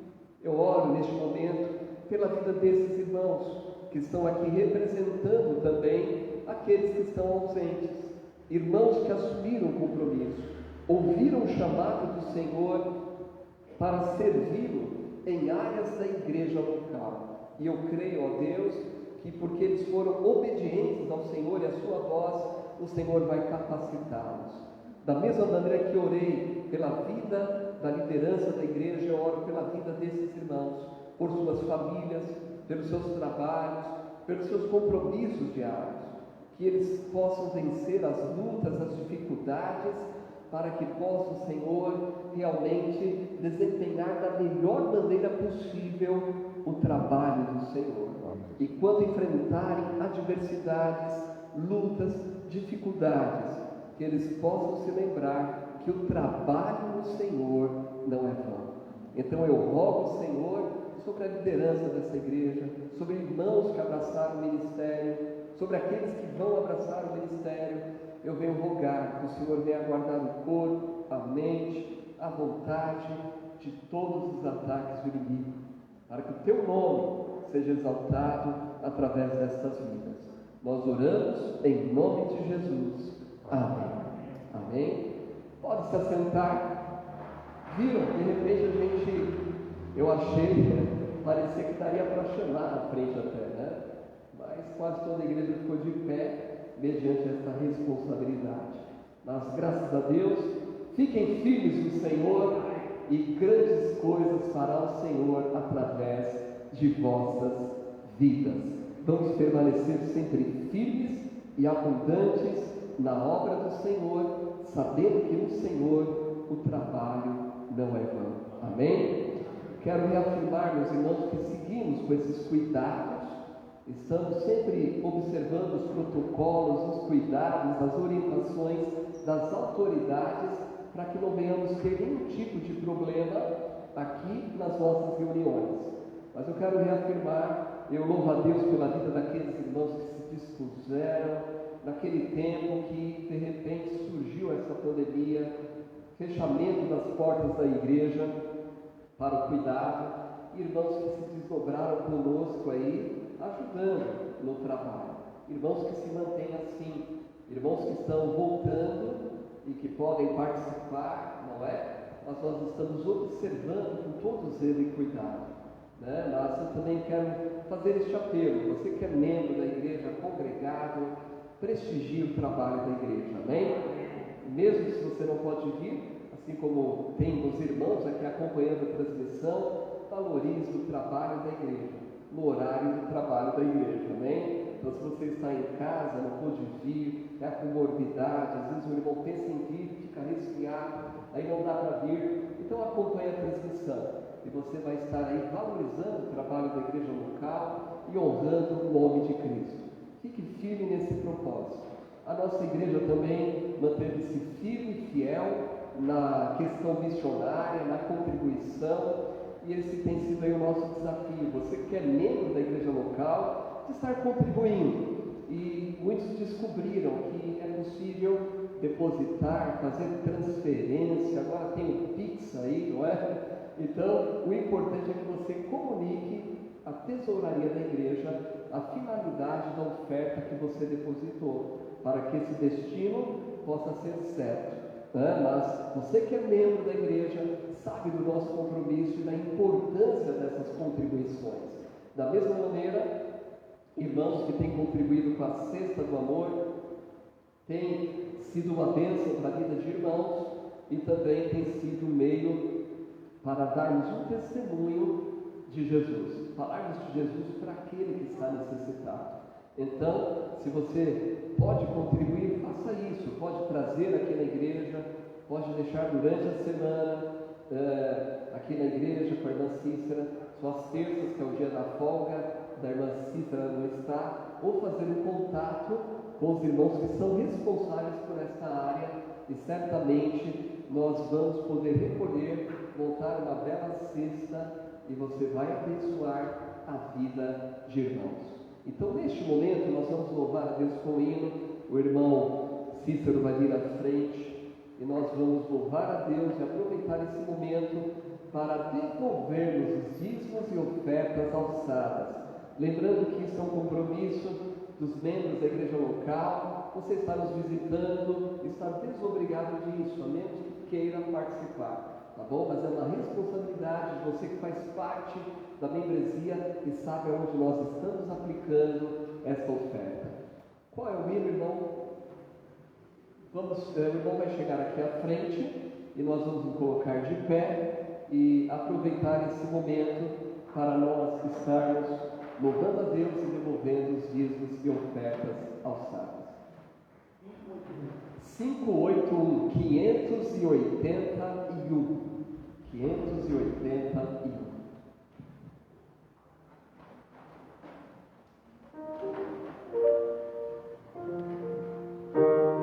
eu oro neste momento pela vida desses irmãos, que estão aqui representando também aqueles que estão ausentes, irmãos que assumiram o compromisso, ouviram o chamado do Senhor para servi-lo em áreas da igreja local. E eu creio, ó Deus, que porque eles foram obedientes ao Senhor e à sua voz, o Senhor vai capacitá-los. Da mesma maneira que orei pela vida da liderança da igreja, eu oro pela vida desses irmãos, por suas famílias, pelos seus trabalhos, pelos seus compromissos diários, que eles possam vencer as lutas, as dificuldades, para que possa o Senhor realmente desempenhar da melhor maneira possível o trabalho do Senhor. E quando enfrentarem adversidades, lutas, dificuldades, que eles possam se lembrar que o trabalho do Senhor não é vão. Então eu rogo, Senhor, sobre a liderança dessa igreja, sobre irmãos que abraçaram o ministério, sobre aqueles que vão abraçar o ministério. Eu venho rogar que o Senhor venha guardar o corpo, a mente, a vontade de todos os ataques do inimigo, para que o Teu nome seja exaltado através destas vidas. Nós oramos em nome de Jesus. Amém. Amém. Pode se assentar. Viram? De repente eu achei, parecia que daria para chamar à frente até, né? Mas quase toda a igreja ficou de pé mediante essa responsabilidade. Mas graças a Deus, fiquem firmes no Senhor e grandes coisas fará o Senhor através de vossas vidas. Vamos permanecer sempre firmes e abundantes na obra do Senhor, sabendo que no Senhor o trabalho não é vão. Amém? Quero reafirmar, meus irmãos, que seguimos com esses cuidados, estamos sempre observando os protocolos, os cuidados, as orientações das autoridades, para que não venhamos ter nenhum tipo de problema aqui nas nossas reuniões. Mas eu quero reafirmar, eu louvo a Deus pela vida daqueles irmãos que se dispuseram naquele tempo que de repente surgiu essa pandemia, fechamento das portas da igreja para o cuidado, irmãos que se desdobraram conosco aí, ajudando no trabalho, irmãos que se mantêm assim, irmãos que estão voltando e que podem participar, não é? Mas nós estamos observando com todos eles cuidado, né? Mas eu também quero fazer este apelo, você que é membro da igreja, congregado, prestigie o trabalho da igreja, amém? Mesmo se você não pode vir, assim como tem os irmãos aqui acompanhando a transmissão, valorize o trabalho da igreja, no horário do trabalho da igreja, amém? Então, se você está em casa, não pode vir, é com morbidade, às vezes o irmão pensa em vir, fica resfriado, aí não dá para vir, então acompanhe a transmissão, e você vai estar aí valorizando o trabalho da igreja local e honrando o nome de Cristo. Fique firme nesse propósito. A nossa igreja também manteve-se firme e fiel na questão missionária, na contribuição, e esse tem sido aí o nosso desafio. Você que é membro da igreja local, de estar contribuindo. E muitos descobriram que é possível depositar, fazer transferência, agora tem o Pix aí, não é? Então, o importante é que você comunique à tesouraria da igreja a finalidade da oferta que você depositou, para que esse destino possa ser certo. Mas você que é membro da igreja sabe do nosso compromisso e da importância dessas contribuições. Da mesma maneira, irmãos que têm contribuído com a cesta do amor tem sido uma bênção para a vida de irmãos e também tem sido um meio para darmos um testemunho de Jesus, falarmos de Jesus para aquele que está necessitado. Então, se você pode contribuir, faça isso, pode trazer aqui na igreja, pode deixar durante a semana aqui na igreja com a irmã Cícera, só às terças, que é o dia da folga da irmã Cícera não está, ou fazer um contato com os irmãos que são responsáveis por esta área, e certamente nós vamos poder recolher, montar uma bela cesta, e você vai abençoar a vida de irmãos. Então, neste momento, nós vamos louvar a Deus com o hino. O irmão Cícero vai vir à frente e nós vamos louvar a Deus e aproveitar esse momento para devolvermos os dízimos e ofertas alçadas. Lembrando que isso é um compromisso dos membros da igreja local. Você está nos visitando, está desobrigado disso, a menos que queira participar. Tá bom? Mas é uma responsabilidade de você que faz parte da membresia e sabe aonde nós estamos aplicando essa oferta. Qual é o hino, irmão? O irmão vai chegar aqui à frente e nós vamos nos colocar de pé e aproveitar esse momento para nós estarmos louvando a Deus e devolvendo os dízimos e ofertas alçadas. 581, 581. 581. Amen.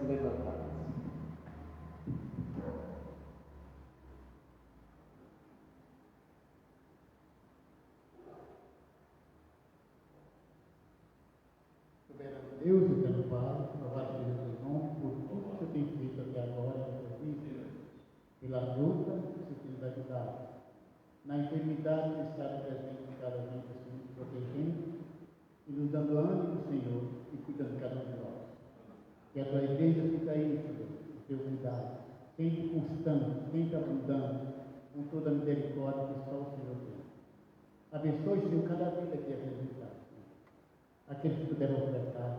levantadas. Soberano Deus e eterno Pai, louvado seja o teu nome por tudo que você tem feito até agora na sua vida, pela luta que você tem nos ajudado, na enfermidade que está presente em cada um, Senhor, nos protegendo e nos dando ânimo, Senhor, e cuidando de cada um de nós. Que a tua igreja fica aí, Senhor, no teu cuidado, sempre constante, sempre abundante, com toda a misericórdia que só o Senhor tem. Abençoe, Senhor, cada vida que é representada. Aqueles que puderam ofertar,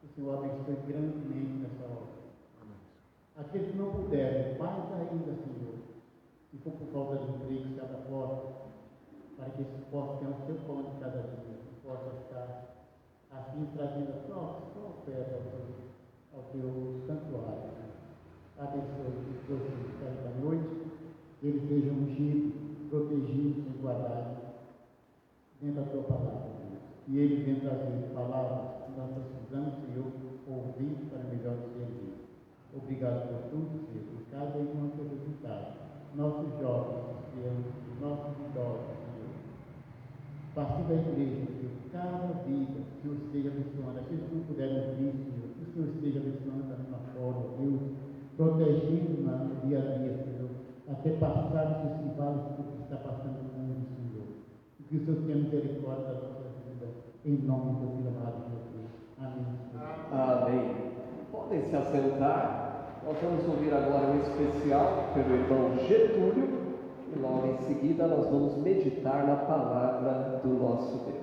o Senhor abençoe grandemente nessa hora. Aqueles que não puderam, mais ainda, Senhor, se for por falta de emprego, se abra a porta, para que eles possam ter o seu pão de cada dia, que possa estar assim trazendo a sua oferta ao teu santuário. Abençoe os teus filhos da noite, que eles sejam ungidos, protegidos e guardados dentro da tua palavra. E ele vem trazer palavras que nós precisamos, Senhor, ouvir para melhor servir. Obrigado por tudo, Senhor, por cada irmão que é visitado. Nossos jovens, crianças, nossos idosos, Senhor. Partindo da igreja, Senhor, cada vida, que o Senhor esteja abençoando. Aqueles que não puderam vir, Senhor, que o Senhor esteja abençoando da mesma forma, Deus, protegendo no dia a dia, Senhor, até passar esses embalos que está passando no mundo, Senhor. E que o Senhor tenha misericórdia da nossa vida, em nome do Filho amado Jesus. Amém. Amém. Podem se assentar. Nós vamos ouvir agora um especial pelo irmão Getúlio e logo em seguida nós vamos meditar na palavra do nosso Deus.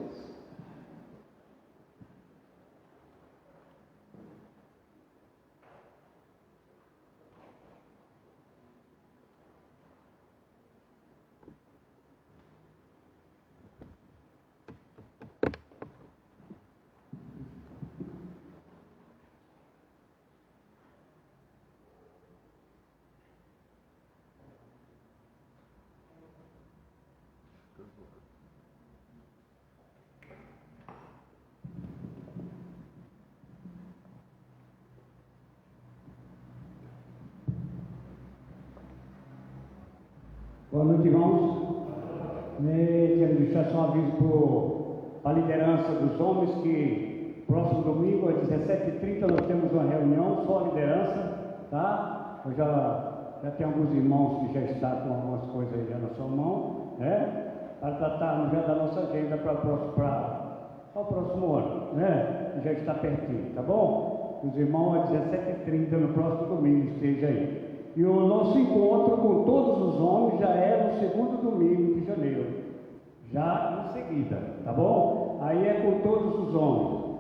Boa noite, irmãos. Quero deixar só um aviso para a liderança dos homens que próximo domingo, às 17h30, nós temos uma reunião, só a liderança, tá? Eu já tem alguns irmãos que já estão com algumas coisas aí já na sua mão, né? Para tratarmos já da nossa agenda para o próximo ano, né? Que já está pertinho, tá bom? Os irmãos, às 17h30, no próximo domingo, esteja aí. E o nosso encontro com todos os homens já é no segundo domingo de janeiro, já em seguida, tá bom? Aí é com todos os homens.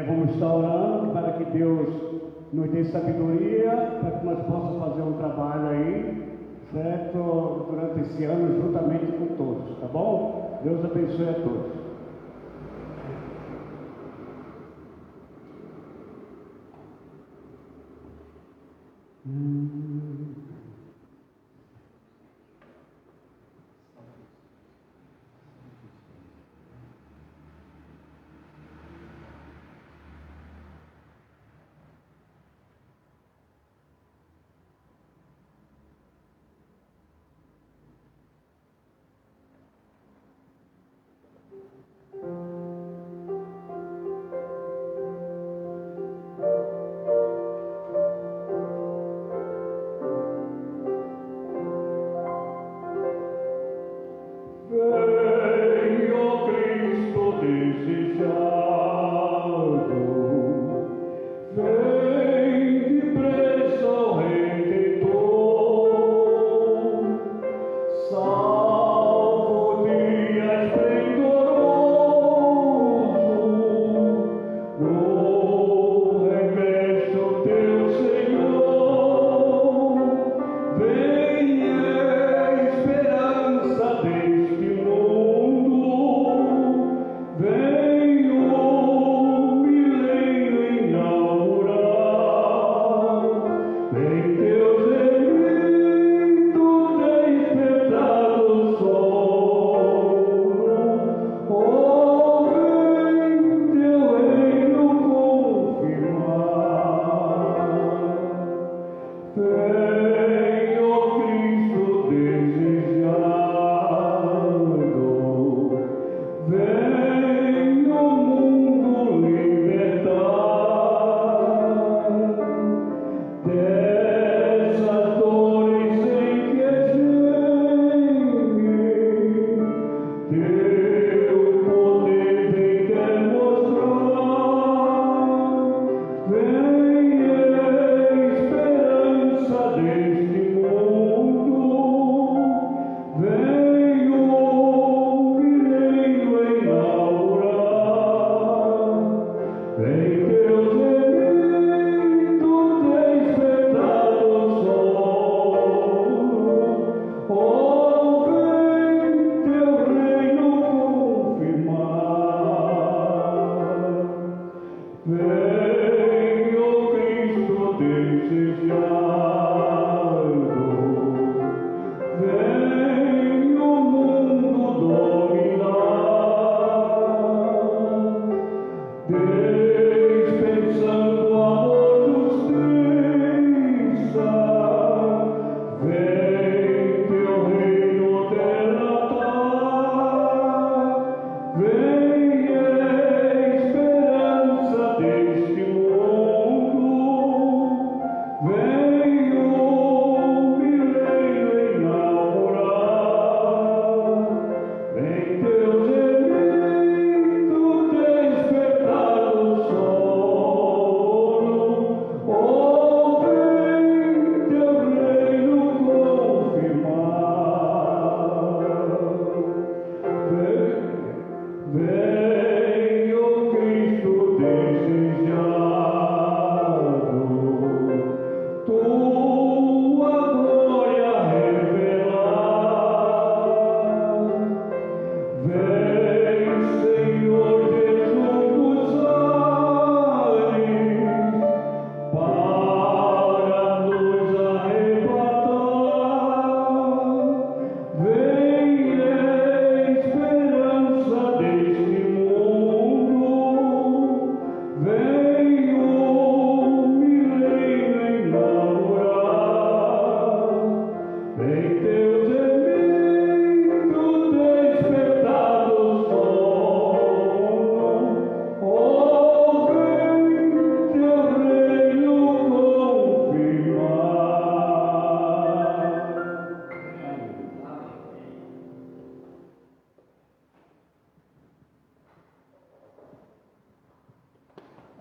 Vamos estar orando para que Deus nos dê sabedoria, para que nós possamos fazer um trabalho aí, certo? Durante esse ano, juntamente com todos, tá bom? Deus abençoe a todos. Venho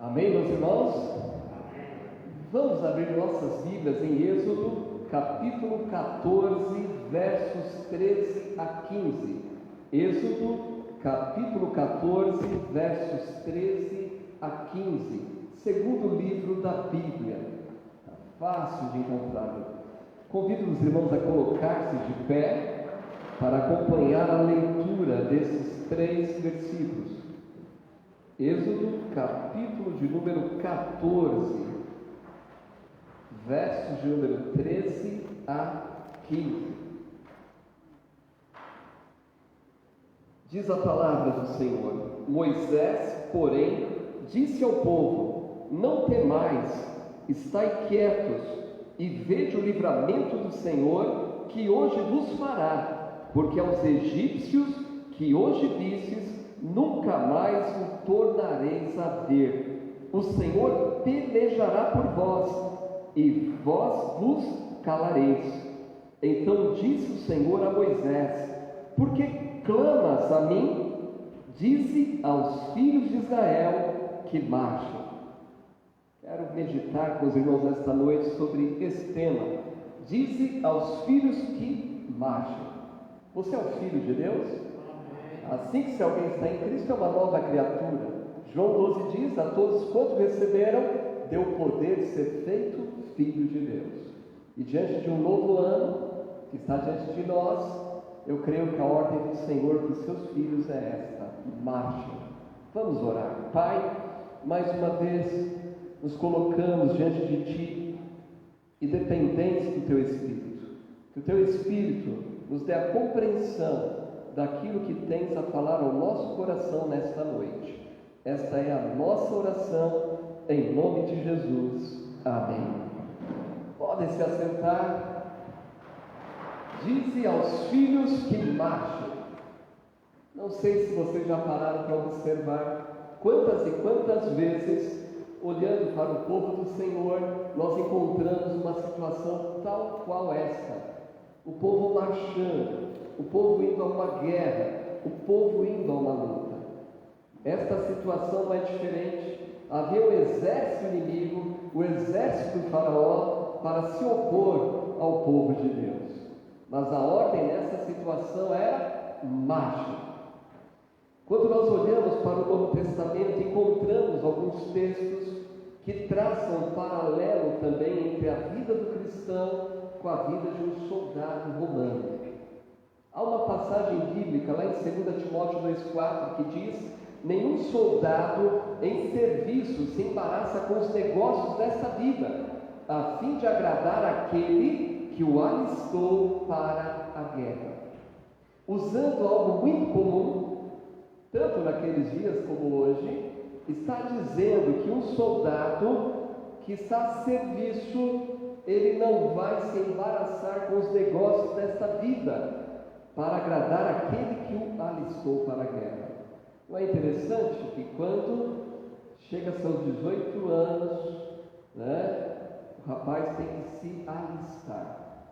Amém, meus irmãos? Vamos abrir nossas Bíblias em Êxodo, capítulo 14, versos 13 a 15. Êxodo, capítulo 14, versos 13 a 15. Segundo livro da Bíblia. Está fácil de encontrar. Convido os irmãos a colocar-se de pé para acompanhar a leitura desses 3 versículos. Êxodo, capítulo de número 14, versos de número 13 a 15. Diz a palavra do Senhor: Moisés, porém, disse ao povo: Não temais, estai quietos e vede o livramento do Senhor que hoje vos fará. Porque aos egípcios que hoje vistes, nunca mais o tornareis a ver. O Senhor pelejará por vós, e vós vos calareis. Então disse o Senhor a Moisés: Por que clamas a mim? Dize aos filhos de Israel que marchem. Quero meditar com os irmãos esta noite sobre esse tema. Dize aos filhos que marchem. Você é o filho de Deus? Assim que se alguém está em Cristo é uma nova criatura. João 12 diz: A todos quantos receberam, deu o poder de ser feito filho de Deus. E diante de um novo ano que está diante de nós, eu creio que a ordem do Senhor para os seus filhos é esta: marchem. Vamos orar. Pai, mais uma vez nos colocamos diante de Ti e dependentes do Teu Espírito. Que o Teu Espírito nos dê a compreensão daquilo que tens a falar ao nosso coração nesta noite. Esta é a nossa oração, em nome de Jesus. Amém. Podem se assentar. Dize aos filhos que marchem. Não sei se vocês já pararam para observar quantas e quantas vezes, olhando para o povo do Senhor, nós encontramos uma situação tal qual esta. O povo marchando, o povo indo a uma guerra, o povo indo a uma luta. Esta situação não é diferente. Havia o exército inimigo, o exército do faraó, para se opor ao povo de Deus. Mas a ordem nessa situação era: marcha. Quando nós olhamos para o Novo Testamento, encontramos alguns textos que traçam um paralelo também entre a vida do cristão com a vida de um soldado romano. Há uma passagem bíblica lá em 2 Timóteo 2,4 que diz: Nenhum soldado em serviço se embaraça com os negócios desta vida, a fim de agradar aquele que o alistou para a guerra. Usando algo muito comum, tanto naqueles dias como hoje, está dizendo que um soldado que está a serviço, ele não vai se embaraçar com os negócios desta vida, para agradar aquele que o alistou para a guerra. Não é interessante que quando chega a seus 18 anos, o rapaz tem que se alistar.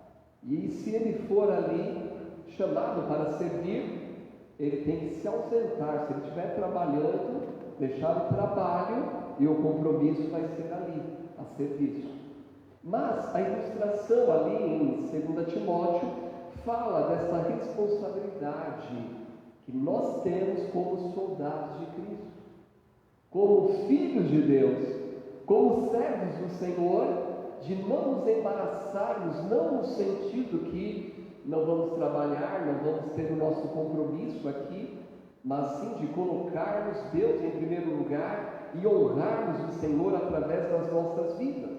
E se ele for ali chamado para servir, ele tem que se ausentar. Se ele estiver trabalhando, deixar o trabalho e o compromisso vai ser ali, a serviço. Mas a ilustração ali em 2 Timóteo fala dessa responsabilidade que nós temos como soldados de Cristo, como filhos de Deus, como servos do Senhor, de não nos embaraçarmos, não no sentido que não vamos trabalhar, não vamos ter o nosso compromisso aqui, mas sim de colocarmos Deus em primeiro lugar e honrarmos o Senhor através das nossas vidas.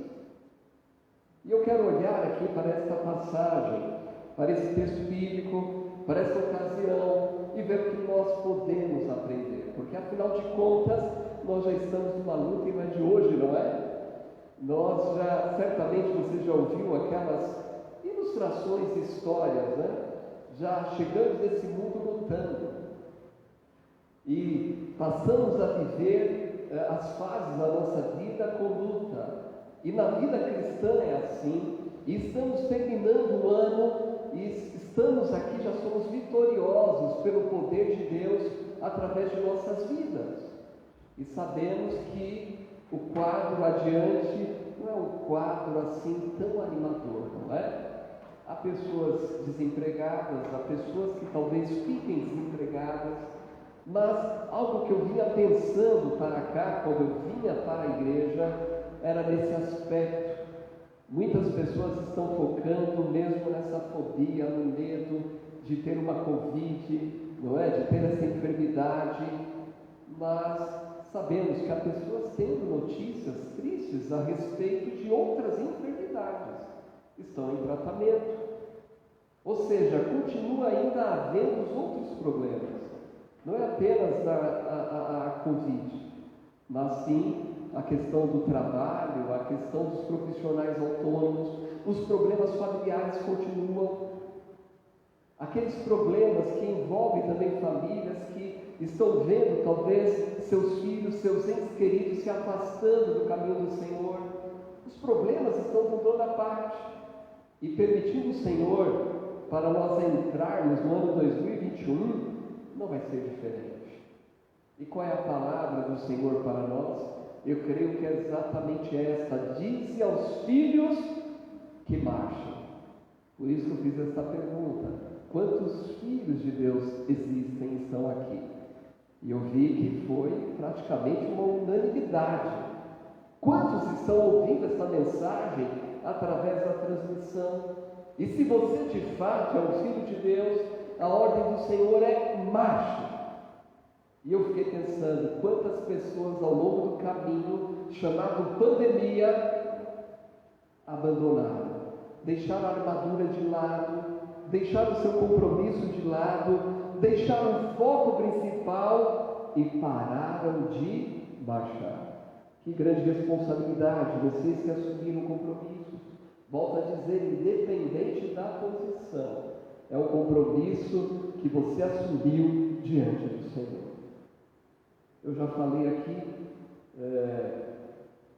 E eu quero olhar aqui para esta passagem, para esse texto bíblico, para essa ocasião, e ver o que nós podemos aprender, porque afinal de contas, nós já estamos numa luta e não é de hoje, não é? Certamente você já ouviu aquelas ilustrações, histórias, já chegamos nesse mundo lutando, e passamos a viver as fases da nossa vida com luta, e na vida cristã é assim, e estamos terminando o ano, e estamos aqui, já somos vitoriosos pelo poder de Deus através de nossas vidas, e sabemos que o quadro adiante não é um quadro assim tão animador, não é? Há pessoas desempregadas, há pessoas que talvez fiquem desempregadas, mas algo que eu vinha pensando para cá, quando eu vinha para a igreja, era nesse aspecto. Muitas pessoas estão focando mesmo nessa fobia, no medo de ter uma Covid, não é? De ter essa enfermidade, mas sabemos que há pessoas tendo notícias tristes a respeito de outras enfermidades, estão em tratamento. Ou seja, continua ainda havendo os outros problemas. Não é apenas a Covid, mas sim a questão do trabalho, a questão dos profissionais autônomos, os problemas familiares continuam. Aqueles problemas que envolvem também famílias que estão vendo talvez seus filhos, seus entes queridos se afastando do caminho do Senhor. Os problemas estão por toda parte. E permitindo o Senhor para nós entrarmos no ano 2021, não vai ser diferente. E qual é a palavra do Senhor para nós? Eu creio que é exatamente esta: dize aos filhos que marchem. Por isso que eu fiz esta pergunta: quantos filhos de Deus existem e estão aqui? E eu vi que foi praticamente uma unanimidade. Quantos estão ouvindo esta mensagem através da transmissão? E se você de fato é um filho de Deus, a ordem do Senhor é marche. E eu fiquei pensando, quantas pessoas ao longo do caminho, chamado pandemia, abandonaram, deixaram a armadura de lado, deixaram o seu compromisso de lado, deixaram o foco principal e pararam de marchar. Que grande responsabilidade, vocês que assumiram o compromisso. Volto a dizer, independente da posição, é um compromisso que você assumiu diante do Senhor. Eu já falei aqui,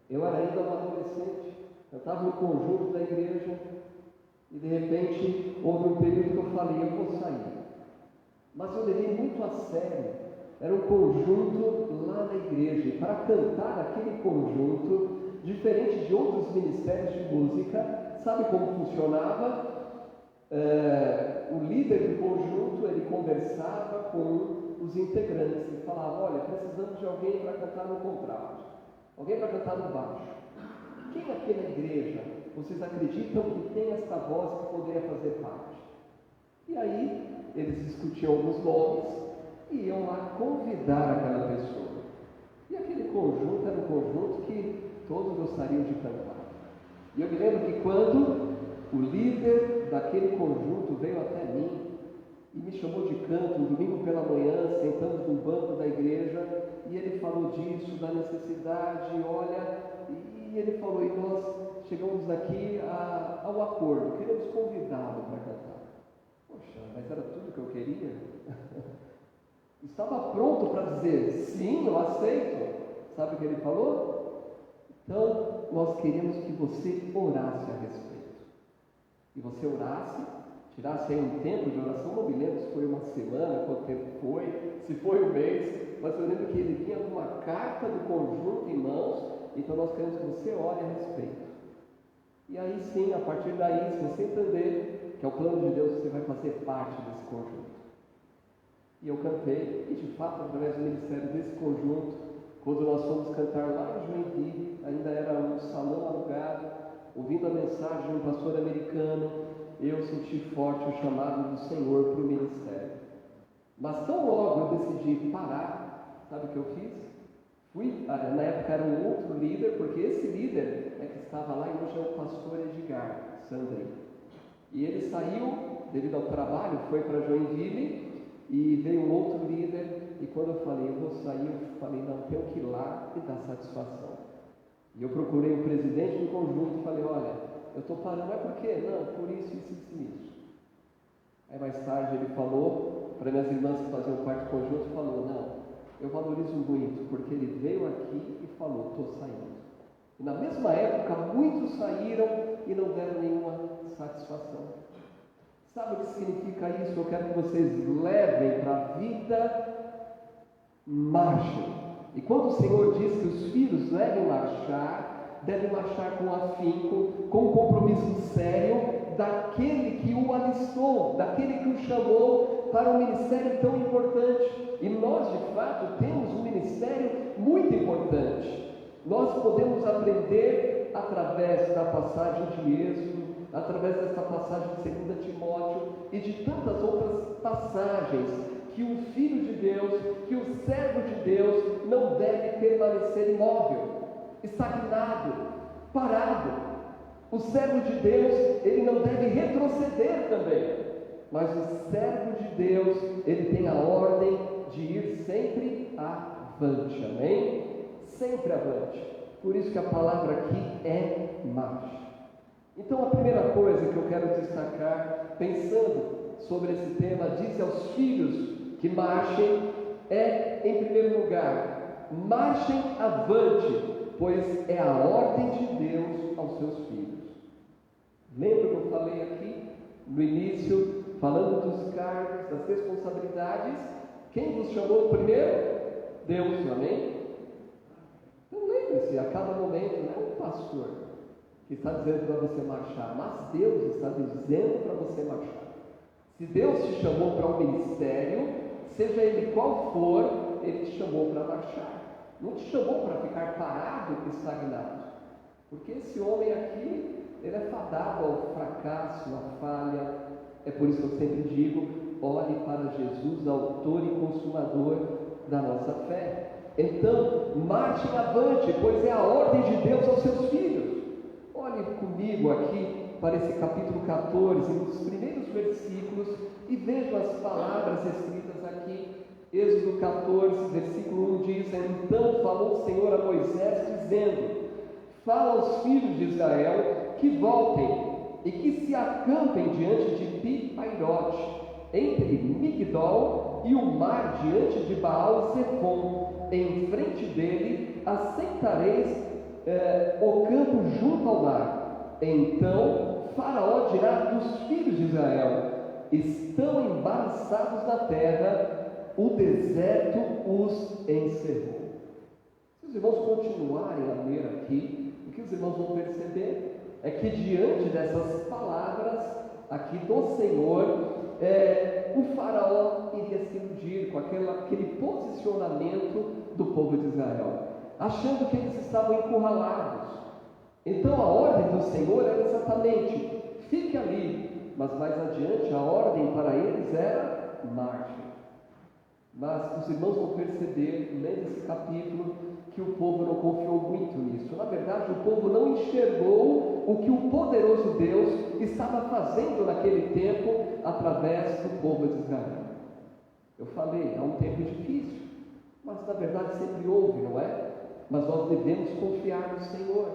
eu era ainda um adolescente, eu estava no conjunto da igreja e de repente houve um período que eu falei, eu vou sair. Mas eu levei muito a sério, era um conjunto lá na igreja, e para cantar aquele conjunto, diferente de outros ministérios de música, sabe como funcionava? O líder do conjunto, ele conversava com os integrantes e falava: olha, precisamos de alguém para cantar no contralto, alguém para cantar no baixo. Quem aqui na igreja vocês acreditam que tem esta voz que poderia fazer parte? E aí eles discutiam alguns nomes e iam lá convidar aquela pessoa. E aquele conjunto era um conjunto que todos gostariam de cantar. E eu me lembro que quando o líder daquele conjunto veio até mim e me chamou de canto, um domingo pela manhã, sentamos no banco da igreja, e ele falou disso, da necessidade, olha, e ele falou, e nós chegamos aqui ao acordo, queremos convidá-lo para cantar. Poxa, mas era tudo que eu queria? Estava pronto para dizer, sim, eu aceito. Sabe o que ele falou? Então, nós queremos que você orasse a respeito. E você orasse, tirasse aí um tempo de oração, não me lembro se foi uma semana, quanto tempo foi, se foi um mês, mas eu lembro que ele vinha com uma carta do conjunto em mãos, então nós queremos que você ore a respeito. E aí sim, a partir daí, se você entender que é o plano de Deus, você vai fazer parte desse conjunto. E eu cantei, e de fato, através do ministério desse conjunto, quando nós fomos cantar lá em Joinville, ainda era um salão alugado, ouvindo a mensagem de um pastor americano, eu senti forte o chamado do Senhor para o ministério. Mas tão logo eu decidi parar, sabe o que eu fiz? Na época era um outro líder, porque esse líder é que estava lá e hoje é o pastor Edgar Sandri. E ele saiu, devido ao trabalho, foi para Joinville, e veio um outro líder, e quando eu falei, eu vou sair, eu falei, não, tenho que ir lá e dar satisfação. E eu procurei o presidente do conjunto e falei, olha, eu estou parando, mas por quê? Não, por isso, isso e isso. Aí mais tarde ele falou, para minhas irmãs que faziam parte do conjunto, falou, não, eu valorizo muito, porque ele veio aqui e falou, estou saindo. E na mesma época, muitos saíram e não deram nenhuma satisfação. Sabe o que significa isso? Eu quero que vocês levem para a vida, marchem. E quando o Senhor diz que os filhos devem marchar com afinco, com um compromisso sério daquele que o alistou, daquele que o chamou para um ministério tão importante. E nós, de fato, temos um ministério muito importante. Nós podemos aprender através da passagem de Êxodo, através dessa passagem de 2 Timóteo e de tantas outras passagens, que o Filho de Deus, que o servo de Deus não deve permanecer imóvel, estagnado, parado. O servo de Deus, ele não deve retroceder também, mas o servo de Deus, ele tem a ordem de ir sempre avante, amém? Sempre avante. Por isso que a palavra aqui é marcha. Então, a primeira coisa que eu quero destacar, pensando sobre esse tema, diz aos filhos que marchem, é, em primeiro lugar, marchem avante, pois é a ordem de Deus aos seus filhos. Lembra que eu falei aqui, no início, falando dos cargos, das responsabilidades? Quem vos chamou primeiro? Deus, amém? Então lembre-se, a cada momento, não é o pastor que está dizendo para você marchar, mas Deus está dizendo para você marchar. Se Deus te chamou para um ministério, seja ele qual for, ele te chamou para marchar. Não te chamou para ficar parado e estagnado. Porque esse homem aqui, ele é fadado ao fracasso, à falha. É por isso que eu sempre digo, olhe para Jesus, autor e consumador da nossa fé. Então, marchem avante, pois é a ordem de Deus aos seus filhos. Olhe comigo aqui para esse capítulo 14, nos primeiros versículos, e vejam as palavras escritas aqui. Êxodo 14, versículo 1 diz: Então falou o Senhor a Moisés, dizendo: Fala aos filhos de Israel que voltem e que se acampem diante de Pi-Hairote, entre Migdol e o mar, diante de Baal-Zephon. Em frente dele assentareis o campo junto ao mar. Então Faraó dirá dos filhos de Israel: Estão embaraçados na terra, o deserto os encerrou. Se os irmãos continuarem a ler aqui, o que os irmãos vão perceber é que diante dessas palavras aqui do Senhor, o faraó iria se iludir com aquele posicionamento do povo de Israel, achando que eles estavam encurralados. Então a ordem do Senhor era exatamente: fique ali, mas mais adiante a ordem para eles era: marche. Mas os irmãos vão perceber, lendo esse capítulo, que o povo não confiou muito nisso. Na verdade, o povo não enxergou o que o poderoso Deus estava fazendo naquele tempo através do povo de Israel. Eu falei, é um tempo difícil, mas na verdade sempre houve, não é? Mas nós devemos confiar no Senhor.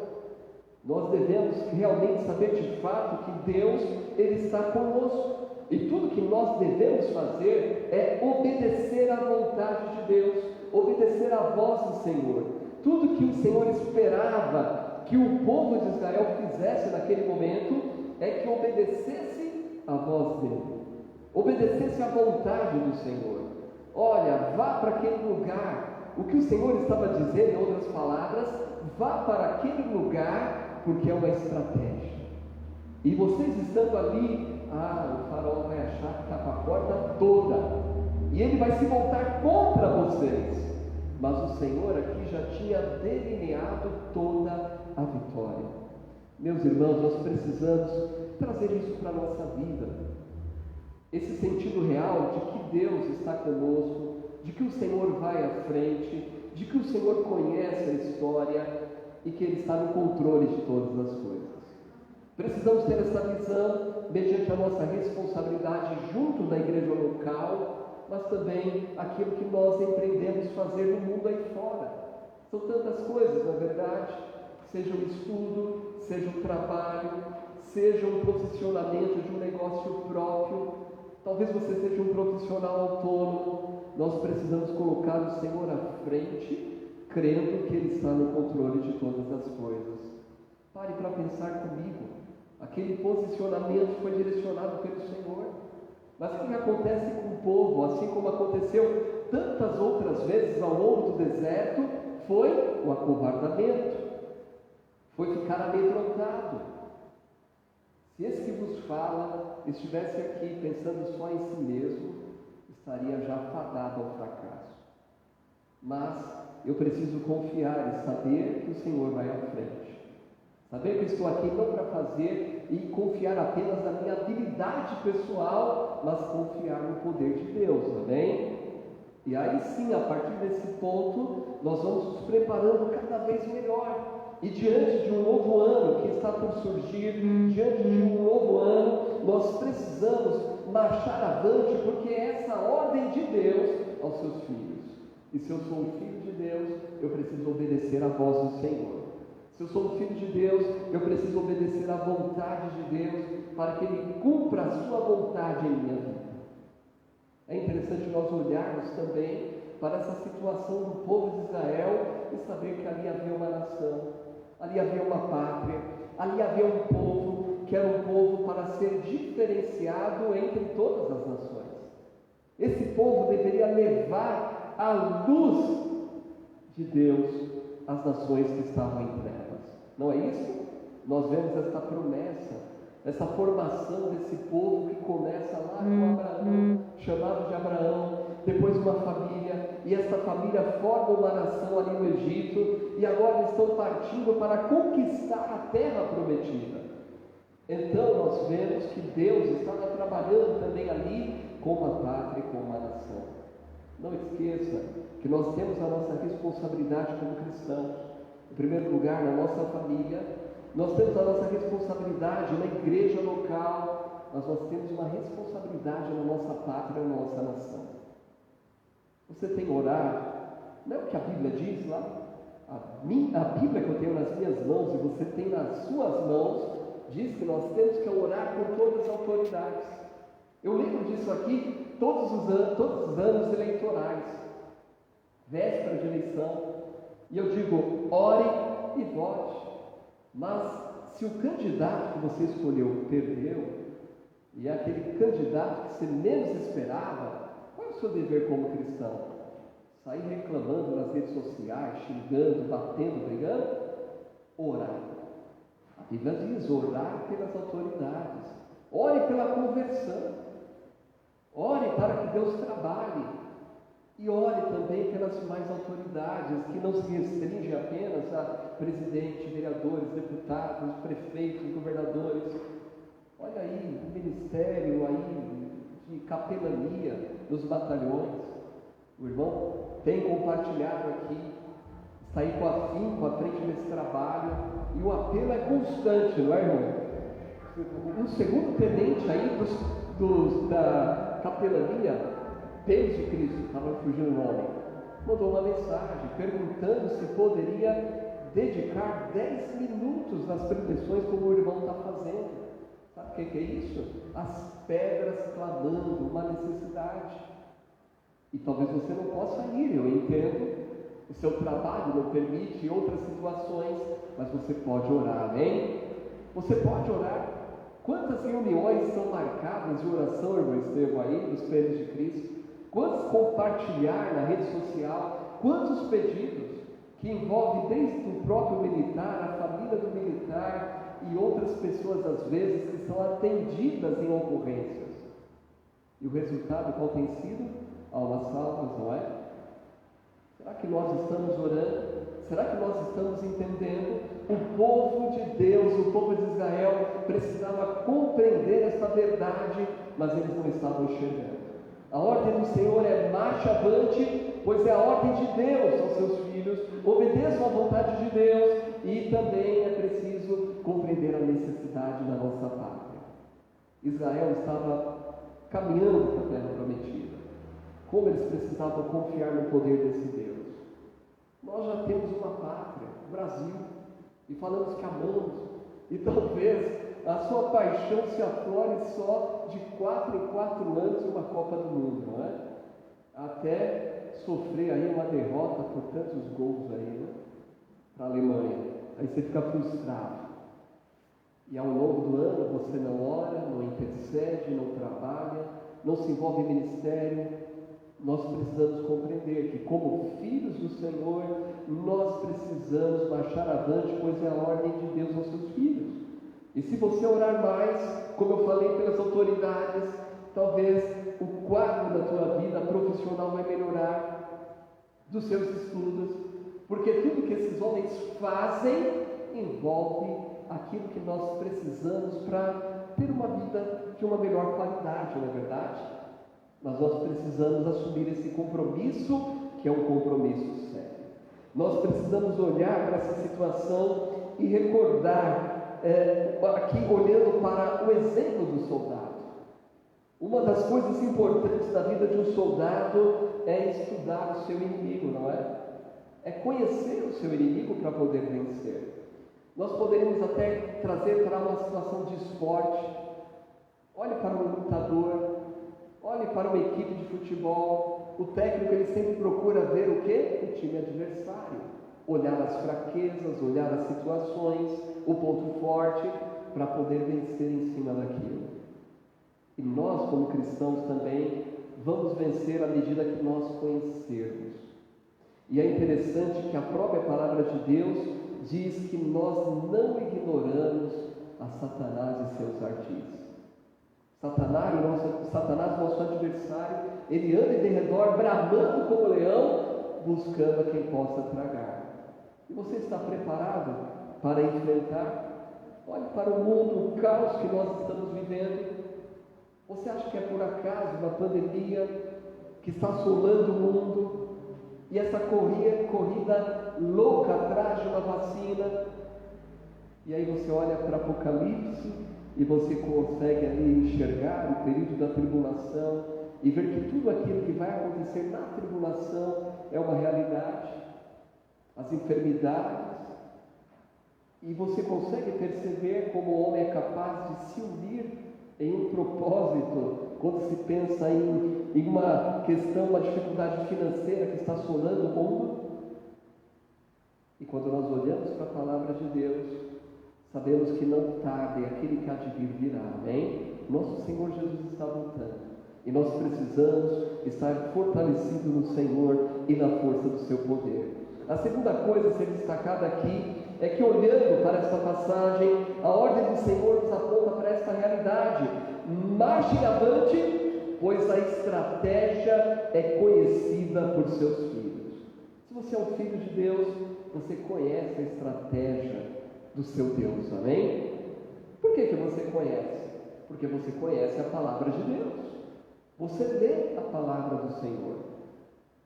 Nós devemos realmente saber de fato que Deus, Ele está conosco. E tudo que nós devemos fazer é obedecer à vontade de Deus, obedecer à voz do Senhor. Tudo que o Senhor esperava que o povo de Israel fizesse naquele momento é que obedecesse à voz dele, obedecesse à vontade do Senhor. Olha, vá para aquele lugar. O que o Senhor estava dizendo, em outras palavras, vá para aquele lugar, porque é uma estratégia. E vocês estando ali, o faraó vai achar que está com a corda toda, e ele vai se voltar contra vocês. Mas o Senhor aqui já tinha delineado toda a vitória. Meus irmãos, nós precisamos trazer isso para a nossa vida. Esse sentido real de que Deus está conosco, de que o Senhor vai à frente, de que o Senhor conhece a história e que Ele está no controle de todas as coisas. Precisamos ter essa visão mediante a nossa responsabilidade junto da igreja local, mas também aquilo que nós empreendemos fazer no mundo aí fora. São tantas coisas, na verdade, seja o estudo, seja o trabalho, seja um posicionamento de um negócio próprio. Talvez você seja um profissional autônomo. Nós precisamos colocar o Senhor à frente, crendo que Ele está no controle de todas as coisas. Pare para pensar comigo. Aquele posicionamento foi direcionado pelo Senhor. Mas o que acontece com o povo, assim como aconteceu tantas outras vezes ao longo do deserto, foi o acovardamento, foi ficar amedrontado. Se esse que vos fala estivesse aqui pensando só em si mesmo, estaria já fadado ao fracasso. Mas eu preciso confiar e saber que o Senhor vai à frente. Saber que estou aqui não para fazer e confiar apenas na minha habilidade pessoal, mas confiar no poder de Deus, amém? E aí sim, a partir desse ponto, nós vamos nos preparando cada vez melhor. E diante de um novo ano que está por surgir, diante de um novo ano, nós precisamos marchar avante, porque é essa a ordem de Deus aos seus filhos. E se eu sou um filho de Deus, eu preciso obedecer à voz do Senhor. Se eu sou um filho de Deus, eu preciso obedecer à vontade de Deus, para que Ele cumpra a sua vontade em minha vida. É interessante nós olharmos também para essa situação do povo de Israel e saber que ali havia uma nação, ali havia uma pátria, ali havia um povo que era um povo para ser diferenciado entre todas as nações. Esse povo deveria levar a luz de Deus às nações que estavam em trevas. Não é isso? Nós vemos esta promessa, essa formação desse povo que começa lá com Abraão, chamado de Abraão, depois uma família, e essa família forma uma nação ali no Egito, e agora estão partindo para conquistar a terra prometida. Então nós vemos que Deus estava trabalhando também ali com uma pátria e com uma nação. Não esqueça que nós temos a nossa responsabilidade como cristãos. Em primeiro lugar, na nossa família, nós temos a nossa responsabilidade na igreja local, mas nós temos uma responsabilidade na nossa pátria, na nossa nação. Você tem orado? Não é o que a Bíblia diz lá? A Bíblia que eu tenho nas minhas mãos e você tem nas suas mãos, diz que nós temos que orar por todas as autoridades. Eu lembro disso aqui todos os anos eleitorais, véspera de eleição, e eu digo, ore e vote. Mas se o candidato que você escolheu perdeu, e é aquele candidato que você menos esperava, qual é o seu dever como cristão? Sair reclamando nas redes sociais, xingando, batendo, brigando? Orar. A Bíblia diz, orar pelas autoridades. Ore pela conversão. Ore para que Deus trabalhe. E ore também pelas demais autoridades, que não se restringe apenas a presidente, vereadores, deputados, prefeitos, governadores. Olha aí, o ministério aí de capelania dos batalhões. O irmão tem compartilhado aqui, está aí com afinco à frente desse trabalho, e o apelo é constante, não é, irmão? Um segundo tenente aí da capelania, Deus de Cristo, estava fugindo o nome, mandou uma mensagem perguntando se poderia dedicar 10 minutos nas preleções como o irmão está fazendo. Sabe o que é isso? As pedras clamando uma necessidade. E talvez você não possa ir, eu entendo, o seu trabalho não permite outras situações, mas você pode orar, amém? Você pode orar. Quantas reuniões são marcadas de oração, irmão Estevão, aí, dos prêmios de Cristo? Quantos compartilhar na rede social? Quantos pedidos que envolvem desde o próprio militar, a família do militar e outras pessoas, às vezes, que são atendidas em ocorrências? E o resultado qual tem sido? Almas salvas, não é? Será que nós estamos orando? Será que nós estamos entendendo? O povo de Deus, o povo de Israel, precisava compreender essa verdade, mas eles não estavam enxergando. A ordem do Senhor é marcha avante, pois é a ordem de Deus aos seus filhos. Obedeçam à vontade de Deus, e também é preciso compreender a necessidade da nossa pátria. Israel estava caminhando para a terra prometida. Como eles precisavam confiar no poder desse Deus. Nós já temos uma pátria, o Brasil, e falamos que amamos, e talvez a sua paixão se aflore só de 4 em 4 anos uma Copa do Mundo, não é? Até sofrer aí uma derrota por tantos gols aí, né? Para a Alemanha. Aí você fica frustrado. E ao longo do ano você não ora, não intercede, não trabalha, não se envolve em ministério, nós precisamos compreender que, como filhos do Senhor, nós precisamos marchar avante, pois é a ordem de Deus aos seus filhos. E se você orar mais, como eu falei, pelas autoridades, talvez o quadro da tua vida profissional vai melhorar, dos seus estudos, porque tudo que esses homens fazem envolve aquilo que nós precisamos para ter uma vida de uma melhor qualidade, não é verdade? Mas nós precisamos assumir esse compromisso, que é um compromisso sério. Nós precisamos olhar para essa situação e recordar, aqui olhando para o exemplo do soldado. Uma das coisas importantes da vida de um soldado é estudar o seu inimigo, não é? É conhecer o seu inimigo para poder vencer. Nós poderíamos até trazer para uma situação de esporte. Olhe para um lutador, olhe para uma equipe de futebol. O técnico, ele sempre procura ver o quê? O time adversário. Olhar as fraquezas, olhar as situações, o ponto forte, para poder vencer em cima daquilo. E nós, como cristãos também, vamos vencer à medida que nós conhecermos. E é interessante que a própria palavra de Deus diz que nós não ignoramos a Satanás e seus ardis. Satanás, nosso adversário, ele anda em derredor, bramando como leão, buscando a quem possa tragar. E você está preparado para enfrentar? Olhe para o mundo, o caos que nós estamos vivendo. Você acha que é por acaso uma pandemia que está assolando o mundo? E essa corrida louca atrás de uma vacina? E aí você olha para Apocalipse e você consegue ali enxergar o período da tribulação e ver que tudo aquilo que vai acontecer na tribulação é uma realidade. As enfermidades. E você consegue perceber como o homem é capaz de se unir em um propósito, quando se pensa em uma questão, uma dificuldade financeira que está assolando o mundo. E quando nós olhamos para a palavra de Deus, sabemos que não tarde, aquele que há de vir virá, amém? Nosso Senhor Jesus está voltando, e nós precisamos estar fortalecidos no Senhor e na força do seu poder. A segunda coisa a ser destacada aqui é que, olhando para esta passagem, a ordem do Senhor nos aponta para esta realidade: marchem avante, pois a estratégia é conhecida por seus filhos. Se você é um filho de Deus, você conhece a estratégia do seu Deus, amém? Por que você conhece? Porque você conhece a palavra de Deus. Você lê a palavra do Senhor.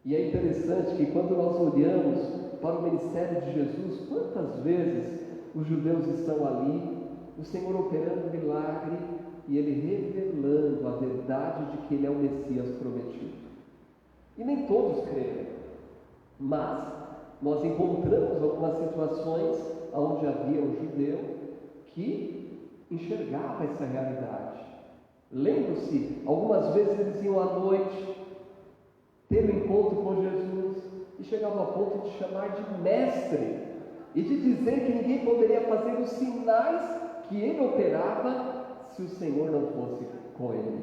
E é interessante que quando nós olhamos para o ministério de Jesus, quantas vezes os judeus estão ali, o Senhor operando milagre e Ele revelando a verdade de que Ele é o Messias prometido. E nem todos creem, mas nós encontramos algumas situações onde havia um judeu que enxergava essa realidade. Lembro-se, algumas vezes eles iam à noite ter um encontro com Jesus e chegavam a ponto de chamar de mestre e de dizer que ninguém poderia fazer os sinais que ele operava se o Senhor não fosse com ele.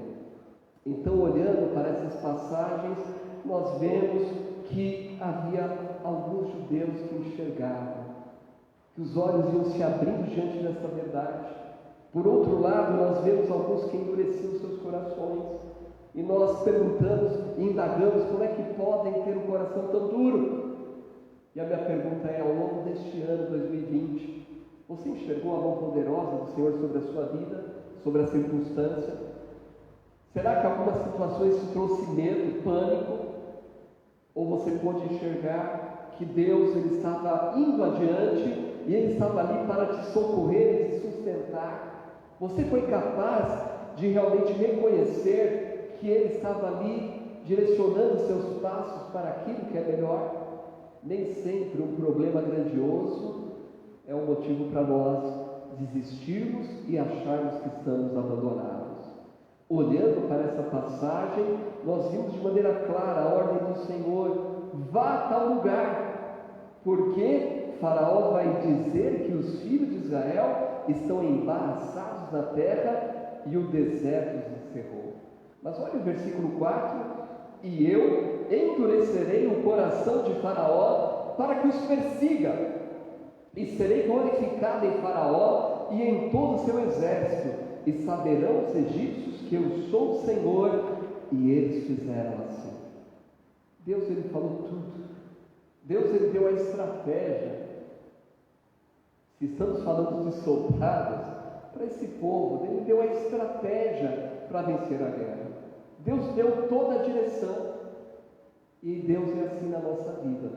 Então, olhando para essas passagens, nós vemos que havia alguns judeus que enxergavam, que os olhos iam se abrindo diante dessa verdade. Por outro lado, nós vemos alguns que endureciam seus corações. E nós perguntamos e indagamos como é que podem ter um coração tão duro. E a minha pergunta é: ao longo deste ano 2020, você enxergou a mão poderosa do Senhor sobre a sua vida, sobre a circunstância? Será que algumas situações te trouxe medo, pânico? Ou você pôde enxergar que Deus, Ele estava indo adiante e Ele estava ali para te socorrer e te sustentar? Você foi capaz de realmente reconhecer que Ele estava ali direcionando seus passos para aquilo que é melhor? Nem sempre um problema grandioso é um motivo para nós desistirmos e acharmos que estamos abandonados. Olhando para essa passagem, nós vimos de maneira clara a ordem do Senhor: vá a tal lugar, porque Faraó vai dizer que os filhos de Israel estão embaraçados na terra e o deserto os encerrou. Mas olha o versículo 4: e eu endurecerei o coração de Faraó para que os persiga, e serei glorificado em Faraó e em todo o seu exército, e saberão os egípcios que eu sou o Senhor. E eles fizeram assim. Deus, ele falou tudo. Deus, ele deu a estratégia. Se estamos falando de soldados, para esse povo, ele deu a estratégia para vencer a guerra. Deus deu toda a direção. E Deus é assim na nossa vida.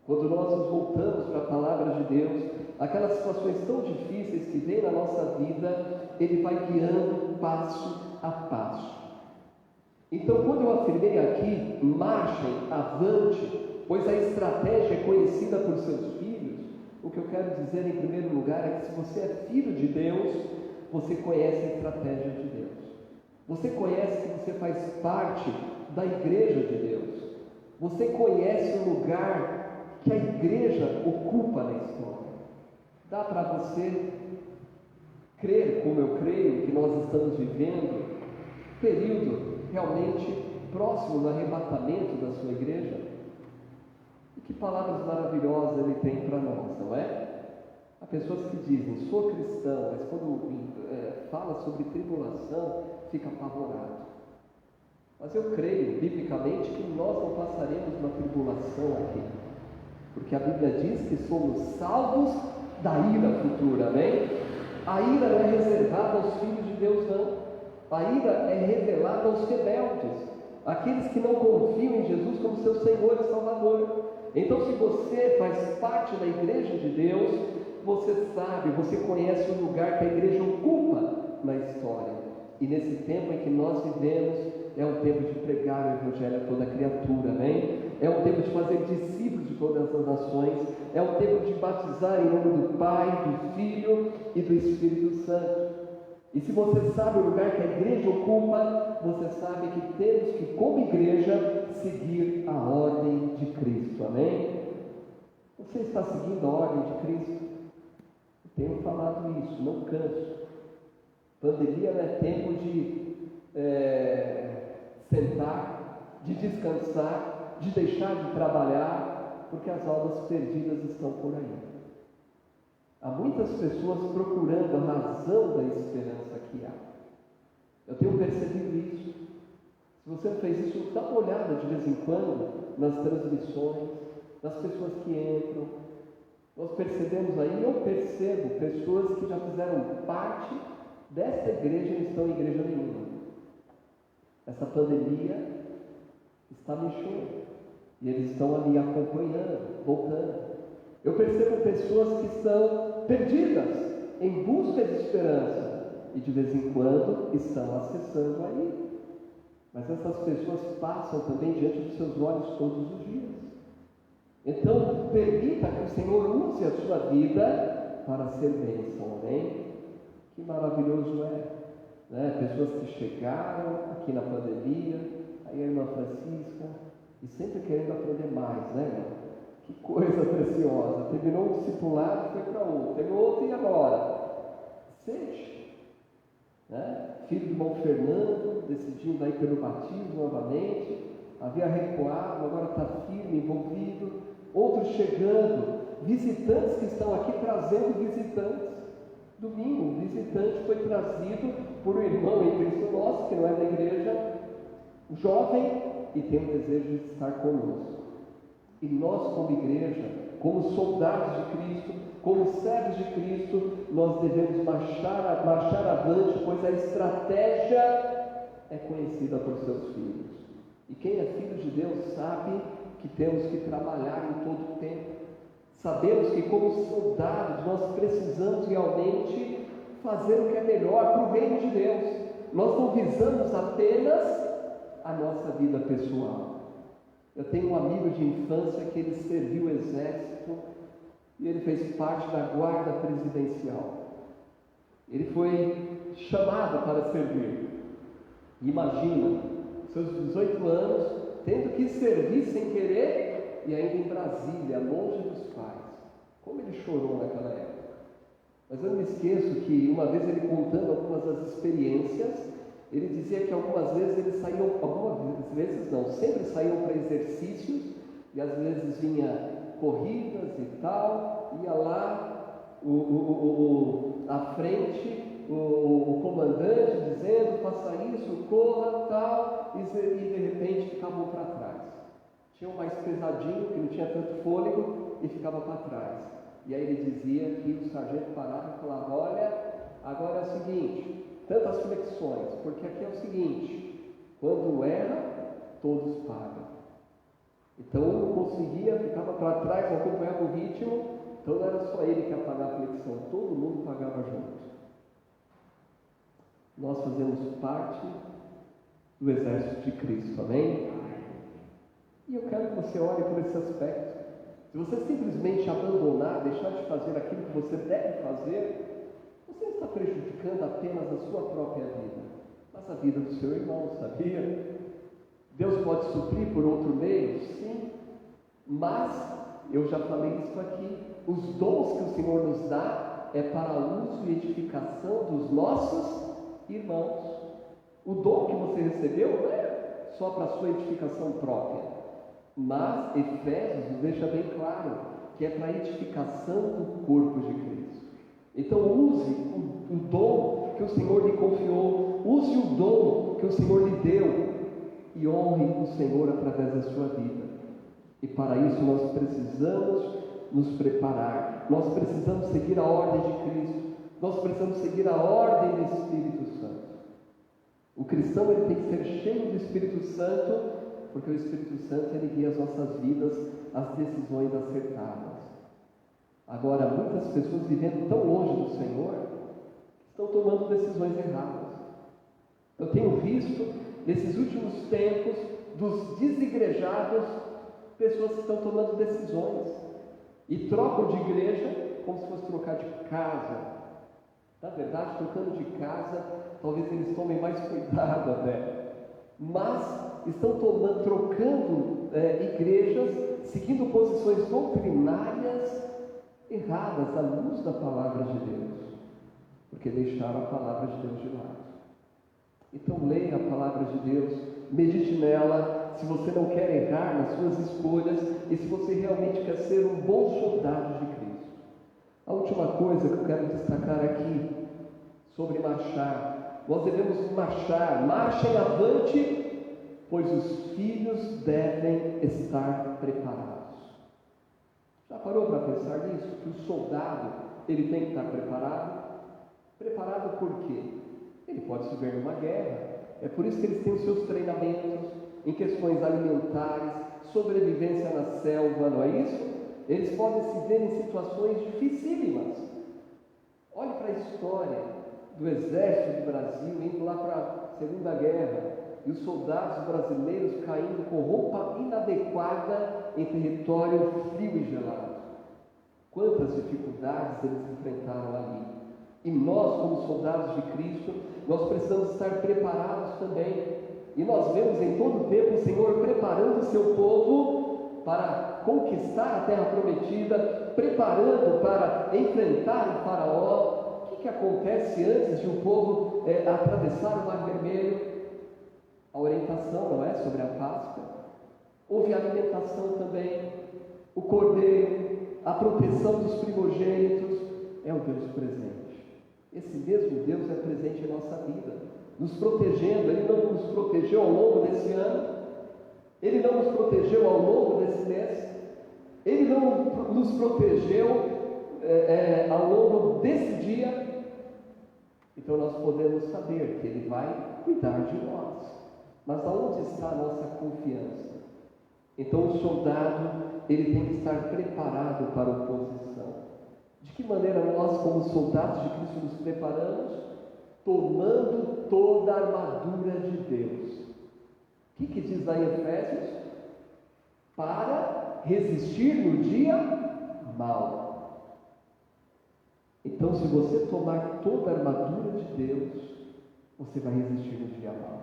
Quando nós nos voltamos para a palavra de Deus, aquelas situações tão difíceis que vêm na nossa vida, Ele vai guiando passo a passo. Então, quando eu afirmei aqui, marchem, avante, pois a estratégia é conhecida por seus filhos, o que eu quero dizer em primeiro lugar é que se você é filho de Deus, você conhece a estratégia de Deus. Você conhece que você faz parte da igreja de Deus. Você conhece o lugar que a igreja ocupa na história. Dá para você crer, como eu creio, que nós estamos vivendo período realmente próximo do arrebatamento da sua igreja? E que palavras maravilhosas ele tem para nós, não é? Há pessoas que dizem, sou cristão, mas quando fala sobre tribulação, fica apavorado. Mas eu creio, biblicamente, que nós não passaremos uma tribulação aqui. Porque a Bíblia diz que somos salvos da ira futura, amém? A ira não é reservada aos filhos de Deus, não. A ira é revelada aos rebeldes, aqueles que não confiam em Jesus como seu Senhor e Salvador. Então, se você faz parte da igreja de Deus, você sabe, você conhece o lugar que a igreja ocupa na história. E nesse tempo em que nós vivemos, é um tempo de pregar o Evangelho a toda criatura, amém? É um tempo de fazer discípulos de todas as nações, é um tempo de batizar em nome do Pai, do Filho e do Espírito Santo. E se você sabe o lugar que a igreja ocupa, você sabe que temos que, como igreja, seguir a ordem de Cristo, amém? Você está seguindo a ordem de Cristo? Eu tenho falado isso, não canso. Pandemia não é tempo de sentar, de descansar, de deixar de trabalhar, porque as almas perdidas estão por aí. Há muitas pessoas procurando a razão da esperança que há. Eu tenho percebido isso. Se você não fez isso, dá uma olhada de vez em quando nas transmissões, nas pessoas que entram. Nós percebemos aí, eu percebo pessoas que já fizeram parte desta igreja e não estão em igreja nenhuma. Essa pandemia está mexendo. E eles estão ali acompanhando, voltando. Eu percebo pessoas que estão perdidas, em busca de esperança, e de vez em quando estão acessando aí. Mas essas pessoas passam também diante dos seus olhos todos os dias. Então, permita que o Senhor use a sua vida para ser bênção, amém? Que maravilhoso é, né? Pessoas que chegaram aqui na pandemia, aí a irmã Francisca, e sempre querendo aprender mais, né, irmã? Que coisa preciosa. Terminou um discipulado e foi para outro. Terminou outro e agora? Seja. Né? Filho do irmão Fernando, decidindo aí pelo batismo novamente. Havia recuado, agora está firme, envolvido. Outros chegando. Visitantes que estão aqui trazendo visitantes. Domingo, um visitante foi trazido por um irmão em Cristo nosso, que não é da igreja, jovem, e tem o desejo de estar conosco. E nós, como igreja, como soldados de Cristo, como servos de Cristo, nós devemos marchar avante, pois a estratégia é conhecida por seus filhos. E quem é filho de Deus sabe que temos que trabalhar em todo o tempo. Sabemos que, como soldados, nós precisamos realmente fazer o que é melhor para o reino de Deus. Nós não visamos apenas a nossa vida pessoal. Eu tenho um amigo de infância que ele serviu o exército e ele fez parte da guarda presidencial. Ele foi chamado para servir. Imagina, seus 18 anos, tendo que servir sem querer e ainda em Brasília, longe dos pais. Como ele chorou naquela época. Mas eu não me esqueço que uma vez ele contando algumas das experiências, Ele dizia que algumas vezes eles saíam, sempre saíam para exercícios, e às vezes vinha corridas e tal, ia lá à frente, o comandante dizendo, faça isso, corra, tal, e de repente ficavam para trás. Tinha um mais pesadinho, que não tinha tanto fôlego, e ficava para trás. E aí ele dizia que o sargento parava e falava, olha, agora é o seguinte, tantas flexões, porque aqui é o seguinte, quando erra, todos pagam. Então um não conseguia, ficava para trás, não acompanhava o ritmo, então não era só ele que ia pagar a flexão, todo mundo pagava junto. Nós fazemos parte do exército de Cristo, amém? E eu quero que você olhe por esse aspecto. Se você simplesmente abandonar, deixar de fazer aquilo que você deve fazer, você está prejudicando apenas a sua própria vida, mas a vida do seu irmão, sabia? Deus pode suprir por outro meio? Sim, mas, eu já falei isso aqui, os dons que o Senhor nos dá é para uso e edificação dos nossos irmãos. O dom que você recebeu não é só para a sua edificação própria, mas Efésios nos deixa bem claro que é para a edificação do corpo de Cristo. Então use o dom que o Senhor lhe confiou, use o dom que o Senhor lhe deu e honre o Senhor através da sua vida. E para isso nós precisamos nos preparar, nós precisamos seguir a ordem de Cristo, nós precisamos seguir a ordem do Espírito Santo. O cristão ele tem que ser cheio do Espírito Santo, porque o Espírito Santo ele guia as nossas vidas, as decisões acertadas. Agora, muitas pessoas vivendo tão longe do Senhor, estão tomando decisões erradas. Eu tenho visto, nesses últimos tempos, dos desigrejados, pessoas que estão tomando decisões, e trocam de igreja, como se fosse trocar de casa. Na verdade, trocando de casa, talvez eles tomem mais cuidado até, mas estão trocando igrejas, seguindo posições doutrinárias erradas à luz da palavra de Deus, porque deixaram a palavra de Deus de lado. Então leia a palavra de Deus, medite nela, se você não quer errar nas suas escolhas e se você realmente quer ser um bom soldado de Cristo. A última coisa que eu quero destacar aqui, sobre marchar. Nós devemos marchar, marchem avante, pois os filhos devem estar preparados. Já parou para pensar nisso? Que o soldado, ele tem que estar preparado? Preparado por quê? Ele pode se ver numa guerra. É por isso que eles têm os seus treinamentos em questões alimentares, sobrevivência na selva, não é isso? Eles podem se ver em situações dificílimas. Olhe para a história do exército do Brasil, indo lá para a Segunda Guerra, e os soldados brasileiros caindo com roupa inadequada em território frio e gelado. Quantas dificuldades eles enfrentaram ali. E nós, como soldados de Cristo, nós precisamos estar preparados também. E nós vemos em todo o tempo o Senhor preparando o seu povo para conquistar a terra prometida, preparando para enfrentar o faraó. O que acontece antes de um povo atravessar o Mar Vermelho? A orientação, não é? Sobre a Páscoa. Houve a alimentação também, o cordeiro, a proteção dos primogênitos. É o Deus presente. Esse mesmo Deus é presente em nossa vida, nos protegendo. Ele não nos protegeu ao longo desse ano, Ele não nos protegeu ao longo desse mês, Ele não nos protegeu ao longo desse dia. Então nós podemos saber que Ele vai cuidar de nós. Mas aonde está a nossa confiança? Então o soldado, ele tem que estar preparado para a oposição. De que maneira nós, como soldados de Cristo, nos preparamos? Tomando toda a armadura de Deus. O que diz lá em Efésios? Para resistir no dia mau. Então, se você tomar toda a armadura de Deus, você vai resistir no dia mau.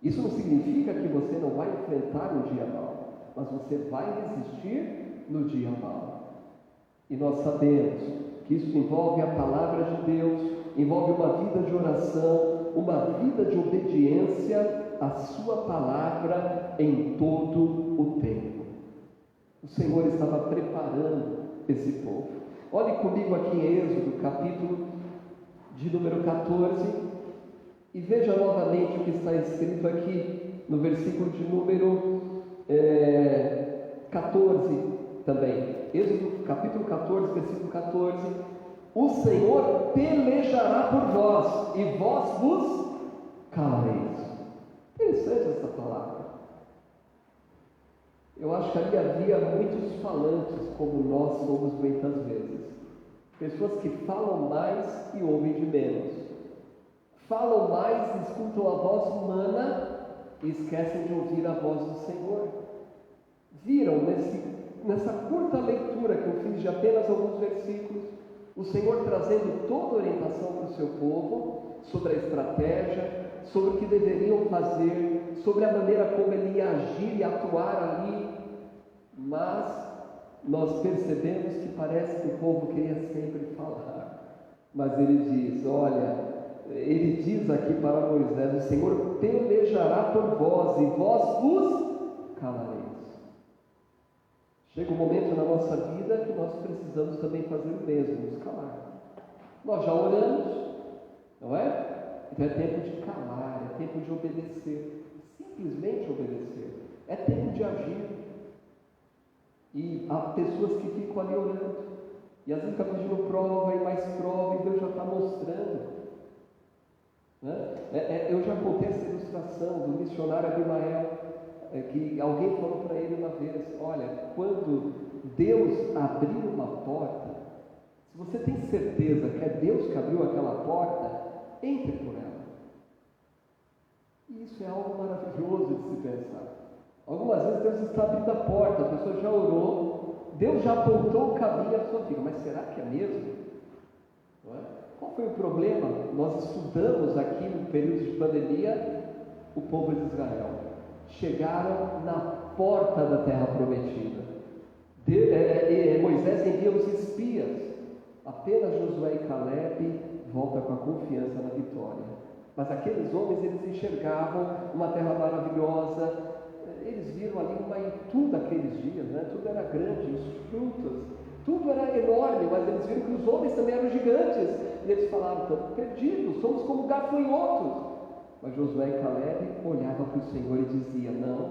Isso não significa que você não vai enfrentar o dia mau, mas você vai resistir no dia mau. E nós sabemos que isso envolve a palavra de Deus, envolve uma vida de oração, uma vida de obediência à sua palavra em todo o tempo. O Senhor estava preparando esse povo. Olhe comigo aqui em Êxodo, capítulo de número 14, e veja novamente o que está escrito aqui no versículo de número 14 também. Êxodo capítulo 14, versículo 14. O Senhor pelejará por vós, e vós vos calareis. Interessante essa palavra. Eu acho que ali havia muitos falantes, como nós somos muitas vezes. Pessoas que falam mais e ouvem de menos. Falam mais e escutam a voz humana e esquecem de ouvir a voz do Senhor. Viram nessa curta leitura que eu fiz de apenas alguns versículos, o Senhor trazendo toda a orientação para o seu povo, sobre a estratégia, sobre o que deveriam fazer, sobre a maneira como ele ia agir e atuar ali. Mas nós percebemos que parece que o povo queria sempre falar. Mas ele diz, ele diz aqui para Moisés: o Senhor pelejará por vós, e vós vos calareis. Chega um momento na nossa vida que nós precisamos também fazer o mesmo, nos calar. Nós já oramos, não é? Então é tempo de calar, é tempo de obedecer, simplesmente obedecer, é tempo de agir. E há pessoas que ficam ali orando, e às vezes está pedindo prova e mais prova, e Deus já está mostrando, né? Eu já contei essa ilustração do missionário Abimael, que alguém falou para ele uma vez: olha, quando Deus abriu uma porta, se você tem certeza que é Deus que abriu aquela porta, entre por ela. E isso é algo maravilhoso de se pensar. Algumas vezes Deus está abrindo a porta, a pessoa já orou, Deus já apontou o caminho, a pessoa fica: mas será que é mesmo? Não é? Qual foi o problema? Nós estudamos aqui no período de pandemia o povo de Israel. Chegaram na porta da terra prometida. Moisés envia os espias. Apenas Josué e Caleb voltam com a confiança na vitória. Mas aqueles homens, eles enxergavam uma terra maravilhosa. Eles viram ali tudo aqueles dias, né? Tudo era grande, os frutos, tudo era enorme, mas eles viram que os homens também eram gigantes. E eles falaram: estamos perdidos, somos como gafanhotos. Mas Josué e Caleb olhavam para o Senhor e diziam: não,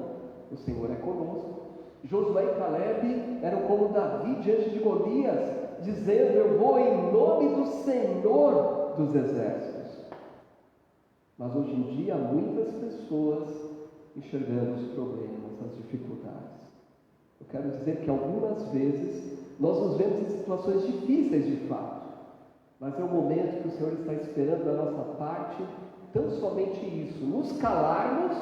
o Senhor é conosco. Josué e Caleb eram como Davi diante de Golias, dizendo: eu vou em nome do Senhor dos exércitos. Mas hoje em dia há muitas pessoas enxergando os problemas, as dificuldades. Eu quero dizer que algumas vezes nós nos vemos em situações difíceis de fato, mas é o momento que o Senhor está esperando da nossa parte tão somente isso, nos calarmos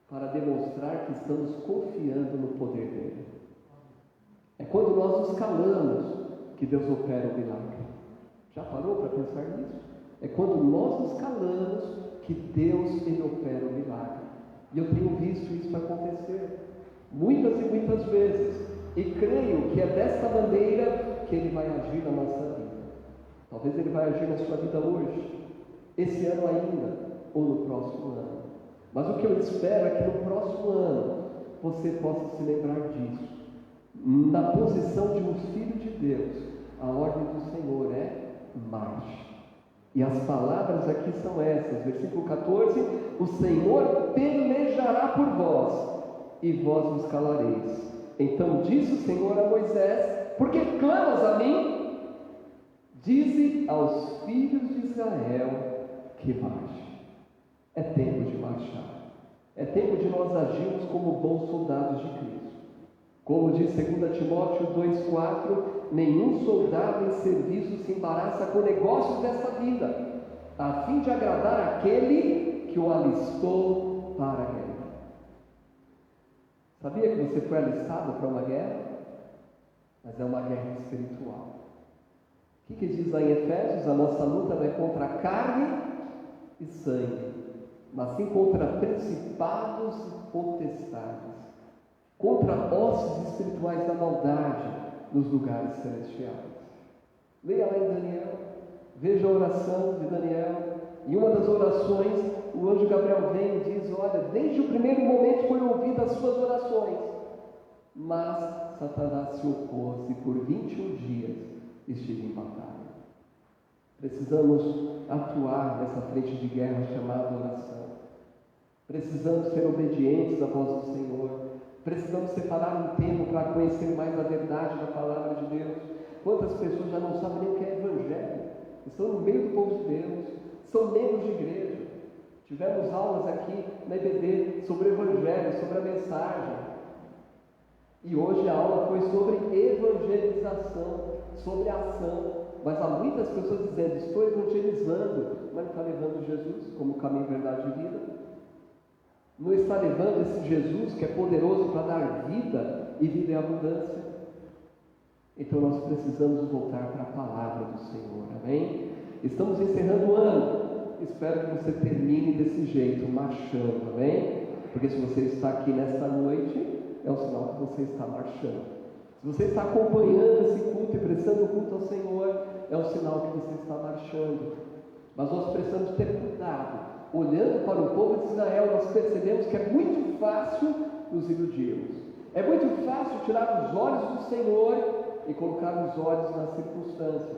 para demonstrar que estamos confiando no poder dele. É quando nós nos calamos que Deus opera o milagre. Já parou para pensar nisso? É quando nós nos calamos que Deus ele opera o milagre. E eu tenho visto isso acontecer muitas e muitas vezes, e creio que é desta maneira que ele vai agir na nossa vida. Talvez ele vai agir na sua vida hoje, esse ano ainda, ou no próximo ano. Mas o que eu espero é que no próximo ano você possa se lembrar disso. Na posição de um filho de Deus, a ordem do Senhor é: marche. E as palavras aqui são essas, versículo 14: o Senhor pelejará por vós, e vós vos calareis. Então disse o Senhor a Moisés: por que clamas a mim? Dize aos filhos de Israel que marche. É tempo de marchar. É tempo de nós agirmos como bons soldados de Cristo. Como diz 2 Timóteo 2,4: nenhum soldado em serviço se embaraça com negócios desta vida, a fim de agradar aquele que o alistou para a guerra. Sabia que você foi alistado para uma guerra? Mas é uma guerra espiritual. O que diz lá em Efésios? A nossa luta não é contra a carne e sangue, mas sim contra principados e potestades, contra hostes espirituais da maldade nos lugares celestiais. Leia lá em Daniel, veja a oração de Daniel, Em uma das orações, o anjo Gabriel vem e diz: olha, desde o primeiro momento foram ouvidas as suas orações, mas Satanás se opôs e por 21 dias estive em batalha. Precisamos atuar nessa frente de guerra chamada oração. Precisamos ser obedientes à voz do Senhor. Precisamos separar um tempo para conhecer mais a verdade da palavra de Deus. Quantas pessoas já não sabem nem o que é evangelho? Estão no meio do povo de Deus, são membros de igreja. Tivemos aulas aqui na EBD sobre o evangelho, sobre a mensagem. E hoje a aula foi sobre evangelização, sobre a ação. Mas há muitas pessoas dizendo: estou evangelizando, mas não está levando Jesus como caminho, verdade e vida. Não está levando esse Jesus que é poderoso para dar vida e vida em abundância. Então nós precisamos voltar para a palavra do Senhor, amém? Estamos encerrando o ano. Espero que você termine desse jeito, marchando, amém? Porque se você está aqui nesta noite, é um sinal que você está marchando. Se você está acompanhando esse culto e prestando culto ao Senhor, é um sinal que você está marchando. Mas nós precisamos ter cuidado. Olhando para o povo de Israel, nós percebemos que é muito fácil nos iludirmos. É muito fácil tirar os olhos do Senhor e colocar os olhos na circunstância.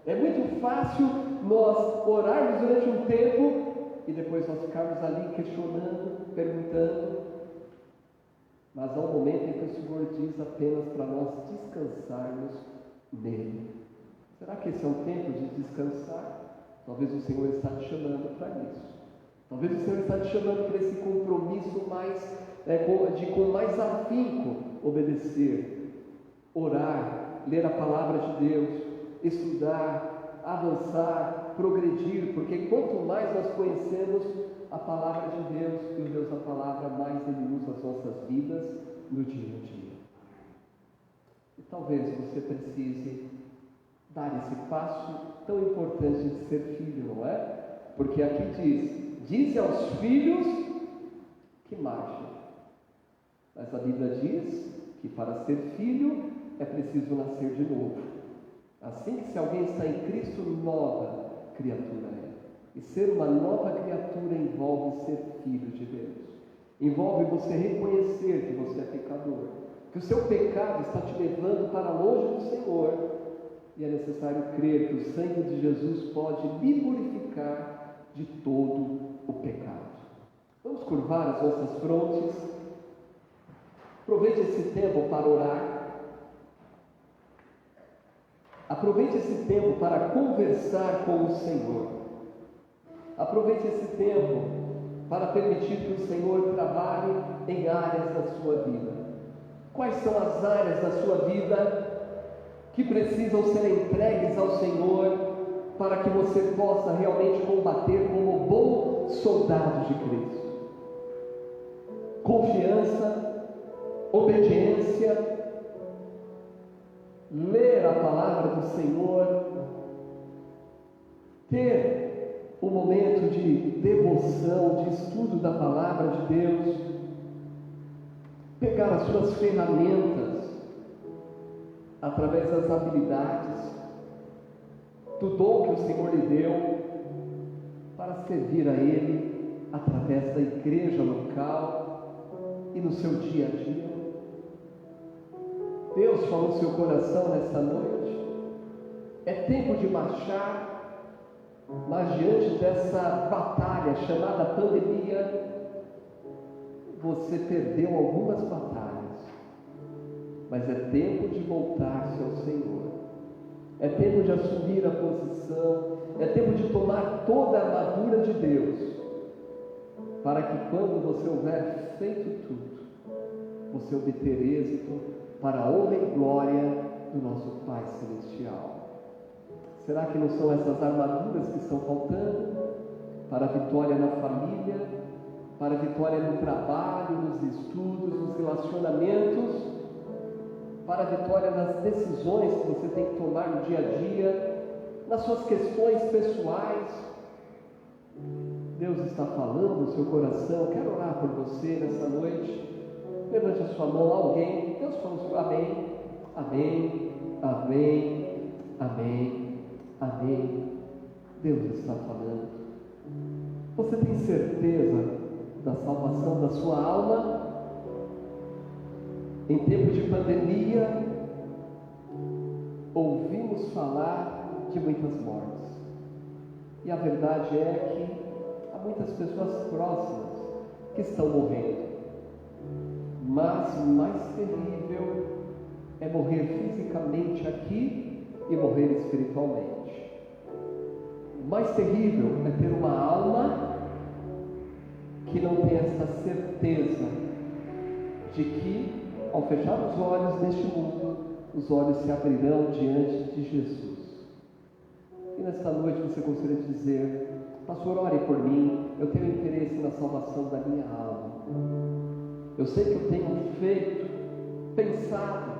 É muito fácil nós orarmos durante um tempo e depois nós ficarmos ali questionando, perguntando. Mas há um momento em que o Senhor diz apenas para nós descansarmos nele. Será que esse é um tempo de descansar? Talvez o Senhor está te chamando para isso. Talvez o Senhor está te chamando para esse compromisso com mais afinco obedecer, orar, ler a palavra de Deus, estudar, avançar, progredir, porque quanto mais nós conhecemos a palavra de Deus e o Deus da palavra, mais Ele usa as nossas vidas no dia a dia. E talvez você precise dar esse passo tão importante de ser filho, não é? Porque aqui diz aos filhos que marchem. Mas a Bíblia diz que para ser filho é preciso nascer de novo. Assim que se alguém está em Cristo, nova criatura é. E ser uma nova criatura envolve ser filho de Deus. Envolve você reconhecer que você é pecador, que o seu pecado está te levando para longe do Senhor. E é necessário crer que o sangue de Jesus pode me purificar de todo o pecado. Vamos curvar as nossas frontes. Aproveite esse tempo para orar. Aproveite esse tempo para conversar com o Senhor. Aproveite esse tempo para permitir que o Senhor trabalhe em áreas da sua vida. Quais são as áreas da sua vida que precisam ser entregues ao Senhor para que você possa realmente combater como bom soldado de Cristo? Confiança, obediência, ler a palavra do Senhor, ter um momento de devoção, de estudo da palavra de Deus, pegar as suas ferramentas através das habilidades, do dom que o Senhor lhe deu, para servir a Ele através da igreja local e no seu dia a dia. Deus falou no seu coração nesta noite. É tempo de marchar, mas diante dessa batalha chamada pandemia, você perdeu algumas batalhas. Mas é tempo de voltar-se ao Senhor. É tempo de assumir a posição. É tempo de tomar toda a armadura de Deus, para que quando você houver feito tudo, você obter êxito para a honra e glória do nosso Pai Celestial. Será que não são essas armaduras que estão faltando para a vitória na família, para a vitória no trabalho, nos estudos, nos relacionamentos, para a vitória nas decisões que você tem que tomar no dia a dia, nas suas questões pessoais? Deus está falando no seu coração. Quero orar por você nessa noite. Levante a sua mão, alguém. Deus falou, amém, amém, amém, amém, amém. Deus está falando. Você tem certeza da salvação da sua alma? Em tempo de pandemia, ouvimos falar de muitas mortes. E a verdade é que há muitas pessoas próximas que estão morrendo. Mas o mais terrível é morrer fisicamente aqui e morrer espiritualmente. O mais terrível é ter uma alma que não tem essa certeza de que, ao fechar os olhos neste mundo, os olhos se abrirão diante de Jesus. E nesta noite você gostaria de dizer: pastor, ore por mim, eu tenho interesse na salvação da minha alma. Eu sei que eu tenho feito, pensado,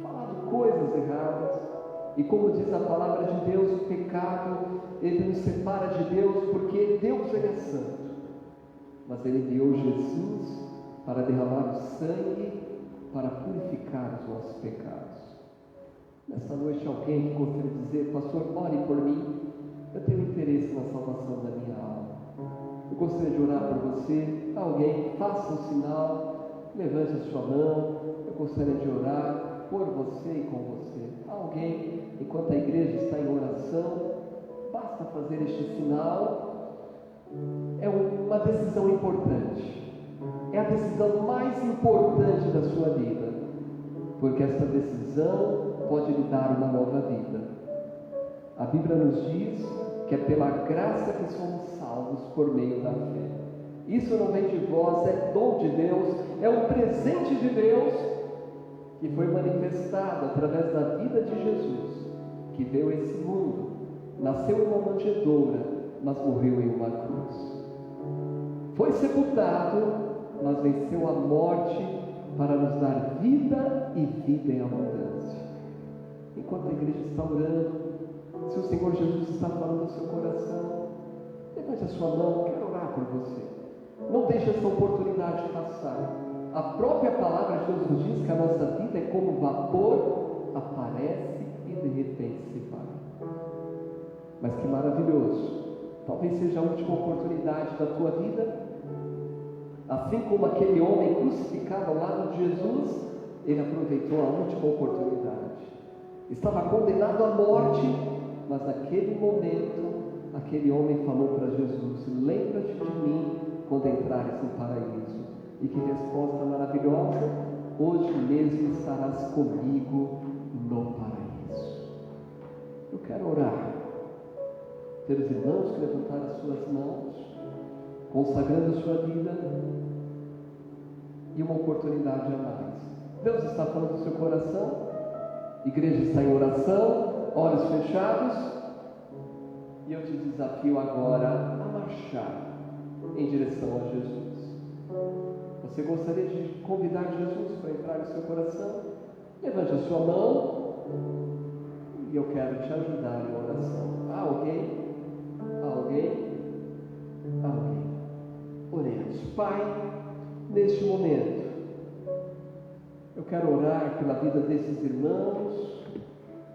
falado coisas erradas, e como diz a palavra de Deus, o pecado, ele nos separa de Deus, porque Deus ele é santo. Mas ele enviou Jesus para derramar o sangue, para purificar os nossos pecados. Nesta noite, alguém que gostaria de dizer: pastor, ore por mim, eu tenho interesse na salvação da minha alma. Eu gostaria de orar por você. Alguém, faça um sinal, levante a sua mão. Eu gostaria de orar por você e com você. Alguém, enquanto a igreja está em oração, basta fazer este sinal. É uma decisão importante. É a decisão mais importante da sua vida, porque esta decisão pode lhe dar uma nova vida. A Bíblia nos diz que é pela graça que somos salvos por meio da fé. Isso não vem de vós, é dom de Deus, é um presente de Deus que foi manifestado através da vida de Jesus, que veio a esse mundo, nasceu em uma manjedoura, mas morreu em uma cruz. Foi sepultado, mas venceu a morte para nos dar vida e vida em abundância. Enquanto a igreja está orando, se o Senhor Jesus está falando no seu coração, levante a sua mão, quero orar por você. Não deixe essa oportunidade passar. A própria palavra de Deus nos diz que a nossa vida é como vapor, aparece e de repente se vai. Mas que maravilhoso! Talvez seja a última oportunidade da tua vida. Assim como aquele homem crucificado ao lado de Jesus, ele aproveitou a última oportunidade. Estava condenado à morte, mas naquele momento, aquele homem falou para Jesus: lembra-te de mim quando entrares no paraíso. E que resposta maravilhosa: hoje mesmo estarás comigo no paraíso. Eu quero orar pelos irmãos que levantaram as suas mãos, consagrando a sua vida, e uma oportunidade a mais. Deus está falando do seu coração, a igreja está em oração, olhos fechados, e eu te desafio agora a marchar em direção a Jesus. Você gostaria de convidar Jesus para entrar no seu coração? Levante a sua mão e eu quero te ajudar em oração. Há alguém? Há alguém? Há alguém? Oremos. Pai, neste momento, eu quero orar pela vida desses irmãos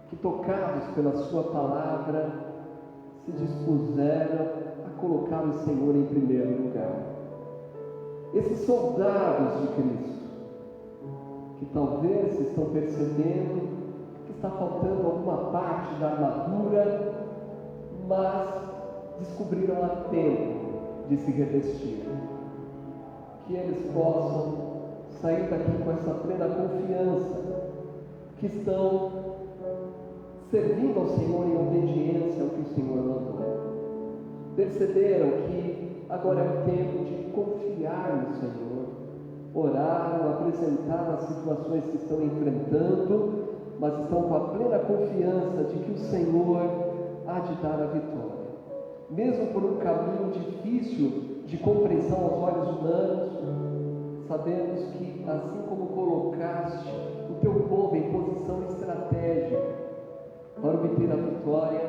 que, tocados pela sua palavra, se dispuseram a colocar o Senhor em primeiro lugar. Esses soldados de Cristo, que talvez estão percebendo que está faltando alguma parte da armadura, mas descobriram a tempo de se revestir. Que eles possam sair daqui com essa plena confiança que estão servindo ao Senhor em obediência ao que o Senhor mandou. Perceberam que agora é o tempo de confiar no Senhor. Oraram, apresentaram as situações que estão enfrentando, mas estão com a plena confiança de que o Senhor há de dar a vitória. Mesmo por um caminho difícil de compreensão aos olhos humanos, sabemos que, assim como colocaste o teu povo em posição estratégica para obter a vitória,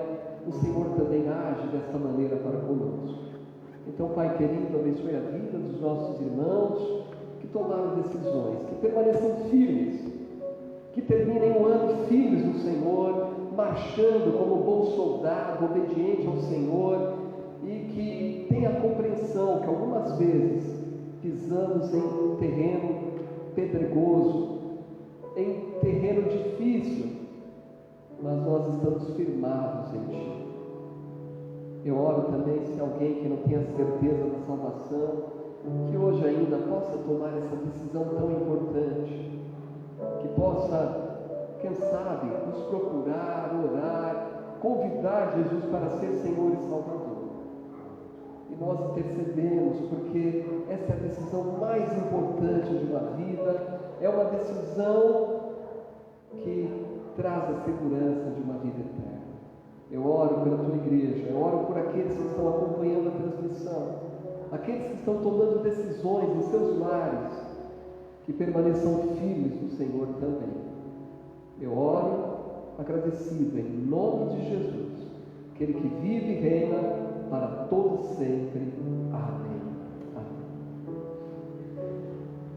o Senhor também age desta maneira para conosco. Então, Pai querido, abençoe a vida dos nossos irmãos que tomaram decisões, que permaneçam firmes, que terminem o ano firmes no Senhor, marchando como bom soldado, obediente ao Senhor, e que tenha compreensão que algumas vezes pisamos em um terreno pedregoso, em terreno difícil, mas nós estamos firmados em Ti. Eu oro também se alguém que não tenha certeza da salvação, que hoje ainda possa tomar essa decisão tão importante, que possa, quem sabe, nos procurar, orar, convidar Jesus para ser Senhor e Salvador. E nós intercedemos, porque essa é a decisão mais importante de uma vida, é uma decisão que traz a segurança de uma vida eterna. Eu oro pela tua igreja, eu oro por aqueles que estão acompanhando a transmissão, aqueles que estão tomando decisões em seus lares, que permaneçam firmes no Senhor também. Eu oro agradecido em nome de Jesus, aquele que vive e reina para todos sempre. Amém. Amém.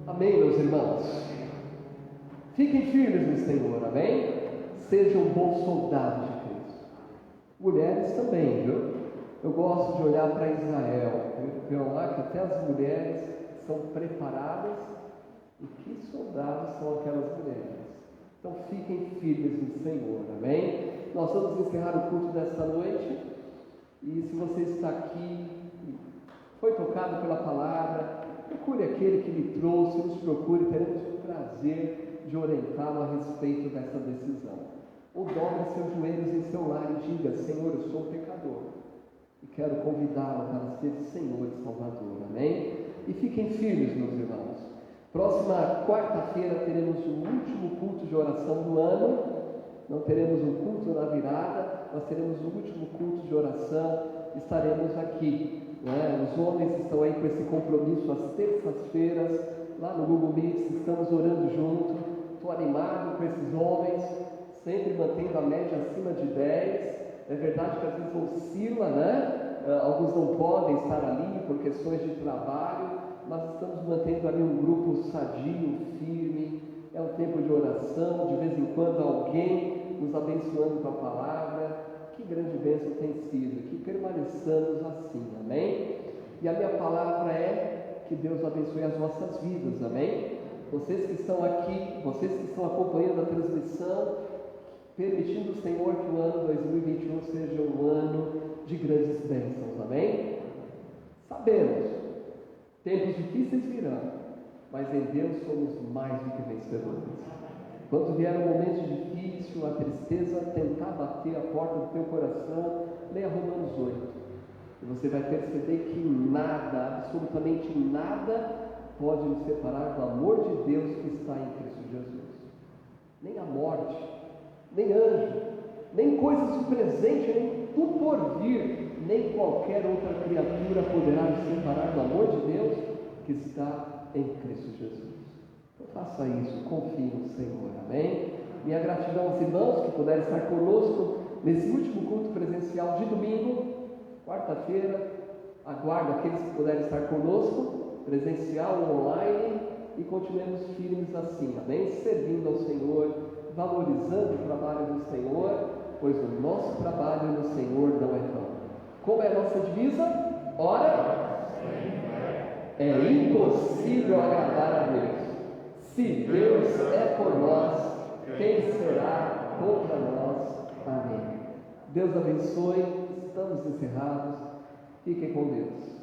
Amém, meus irmãos. Fiquem firmes no Senhor, amém? Sejam bons soldados de Cristo. Mulheres também, viu? Eu gosto de olhar para Israel, ver lá que até as mulheres são preparadas, e que soldados são aquelas mulheres. Então fiquem firmes no Senhor, amém? Nós vamos encerrar o culto desta noite, e se você está aqui, foi tocado pela palavra, procure aquele que lhe trouxe, nos procure, teremos o prazer de orientá-lo a respeito dessa decisão. Ou dobre seus joelhos em seu lar e diga: Senhor, eu sou pecador e quero convidá-lo para ser Senhor e Salvador, amém? E fiquem firmes, meus irmãos. Próxima quarta-feira teremos o último culto de oração do ano. Não teremos um culto na virada, nós teremos o último culto de oração. Estaremos aqui, né? Os homens estão aí com esse compromisso às terças-feiras, lá no Google Meet, estamos orando junto. Estou animado com esses homens, sempre mantendo a média acima de 10. É verdade que às vezes oscila, né? Alguns não podem estar ali por questões de trabalho, mas estamos mantendo ali um grupo sadio, firme. É um tempo de oração, de vez em quando alguém nos abençoando com a palavra. Que grande bênção tem sido, que permaneçamos assim, amém? E a minha palavra é que Deus abençoe as nossas vidas, amém? Vocês que estão aqui, vocês que estão acompanhando a transmissão, permitindo o Senhor que o ano 2021 seja um ano de grandes bênçãos, amém? Sabemos, tempos difíceis virão, mas em Deus somos mais do que vencedores. Quando vier um momento difícil, a tristeza tentar bater a porta do teu coração, leia Romanos 8, e você vai perceber que nada, absolutamente nada, pode nos separar do amor de Deus que está em Cristo Jesus. Nem a morte, nem anjo, nem coisas do presente, nem do porvir, nem qualquer outra criatura poderá nos separar do amor de Deus que está em Cristo Jesus. Então faça isso, confie no Senhor, amém? Minha gratidão aos irmãos que puderem estar conosco nesse último culto presencial de domingo, quarta-feira. Aguardo aqueles que puderem estar conosco, presencial ou online, e continuemos firmes assim, amém? Servindo ao Senhor, valorizando o trabalho do Senhor, pois o nosso trabalho no Senhor não é vão. Como é a nossa divisa? Ora, é impossível agradar a Deus. Se Deus é por nós, quem será contra nós? Amém. Deus abençoe, estamos encerrados, fiquem com Deus.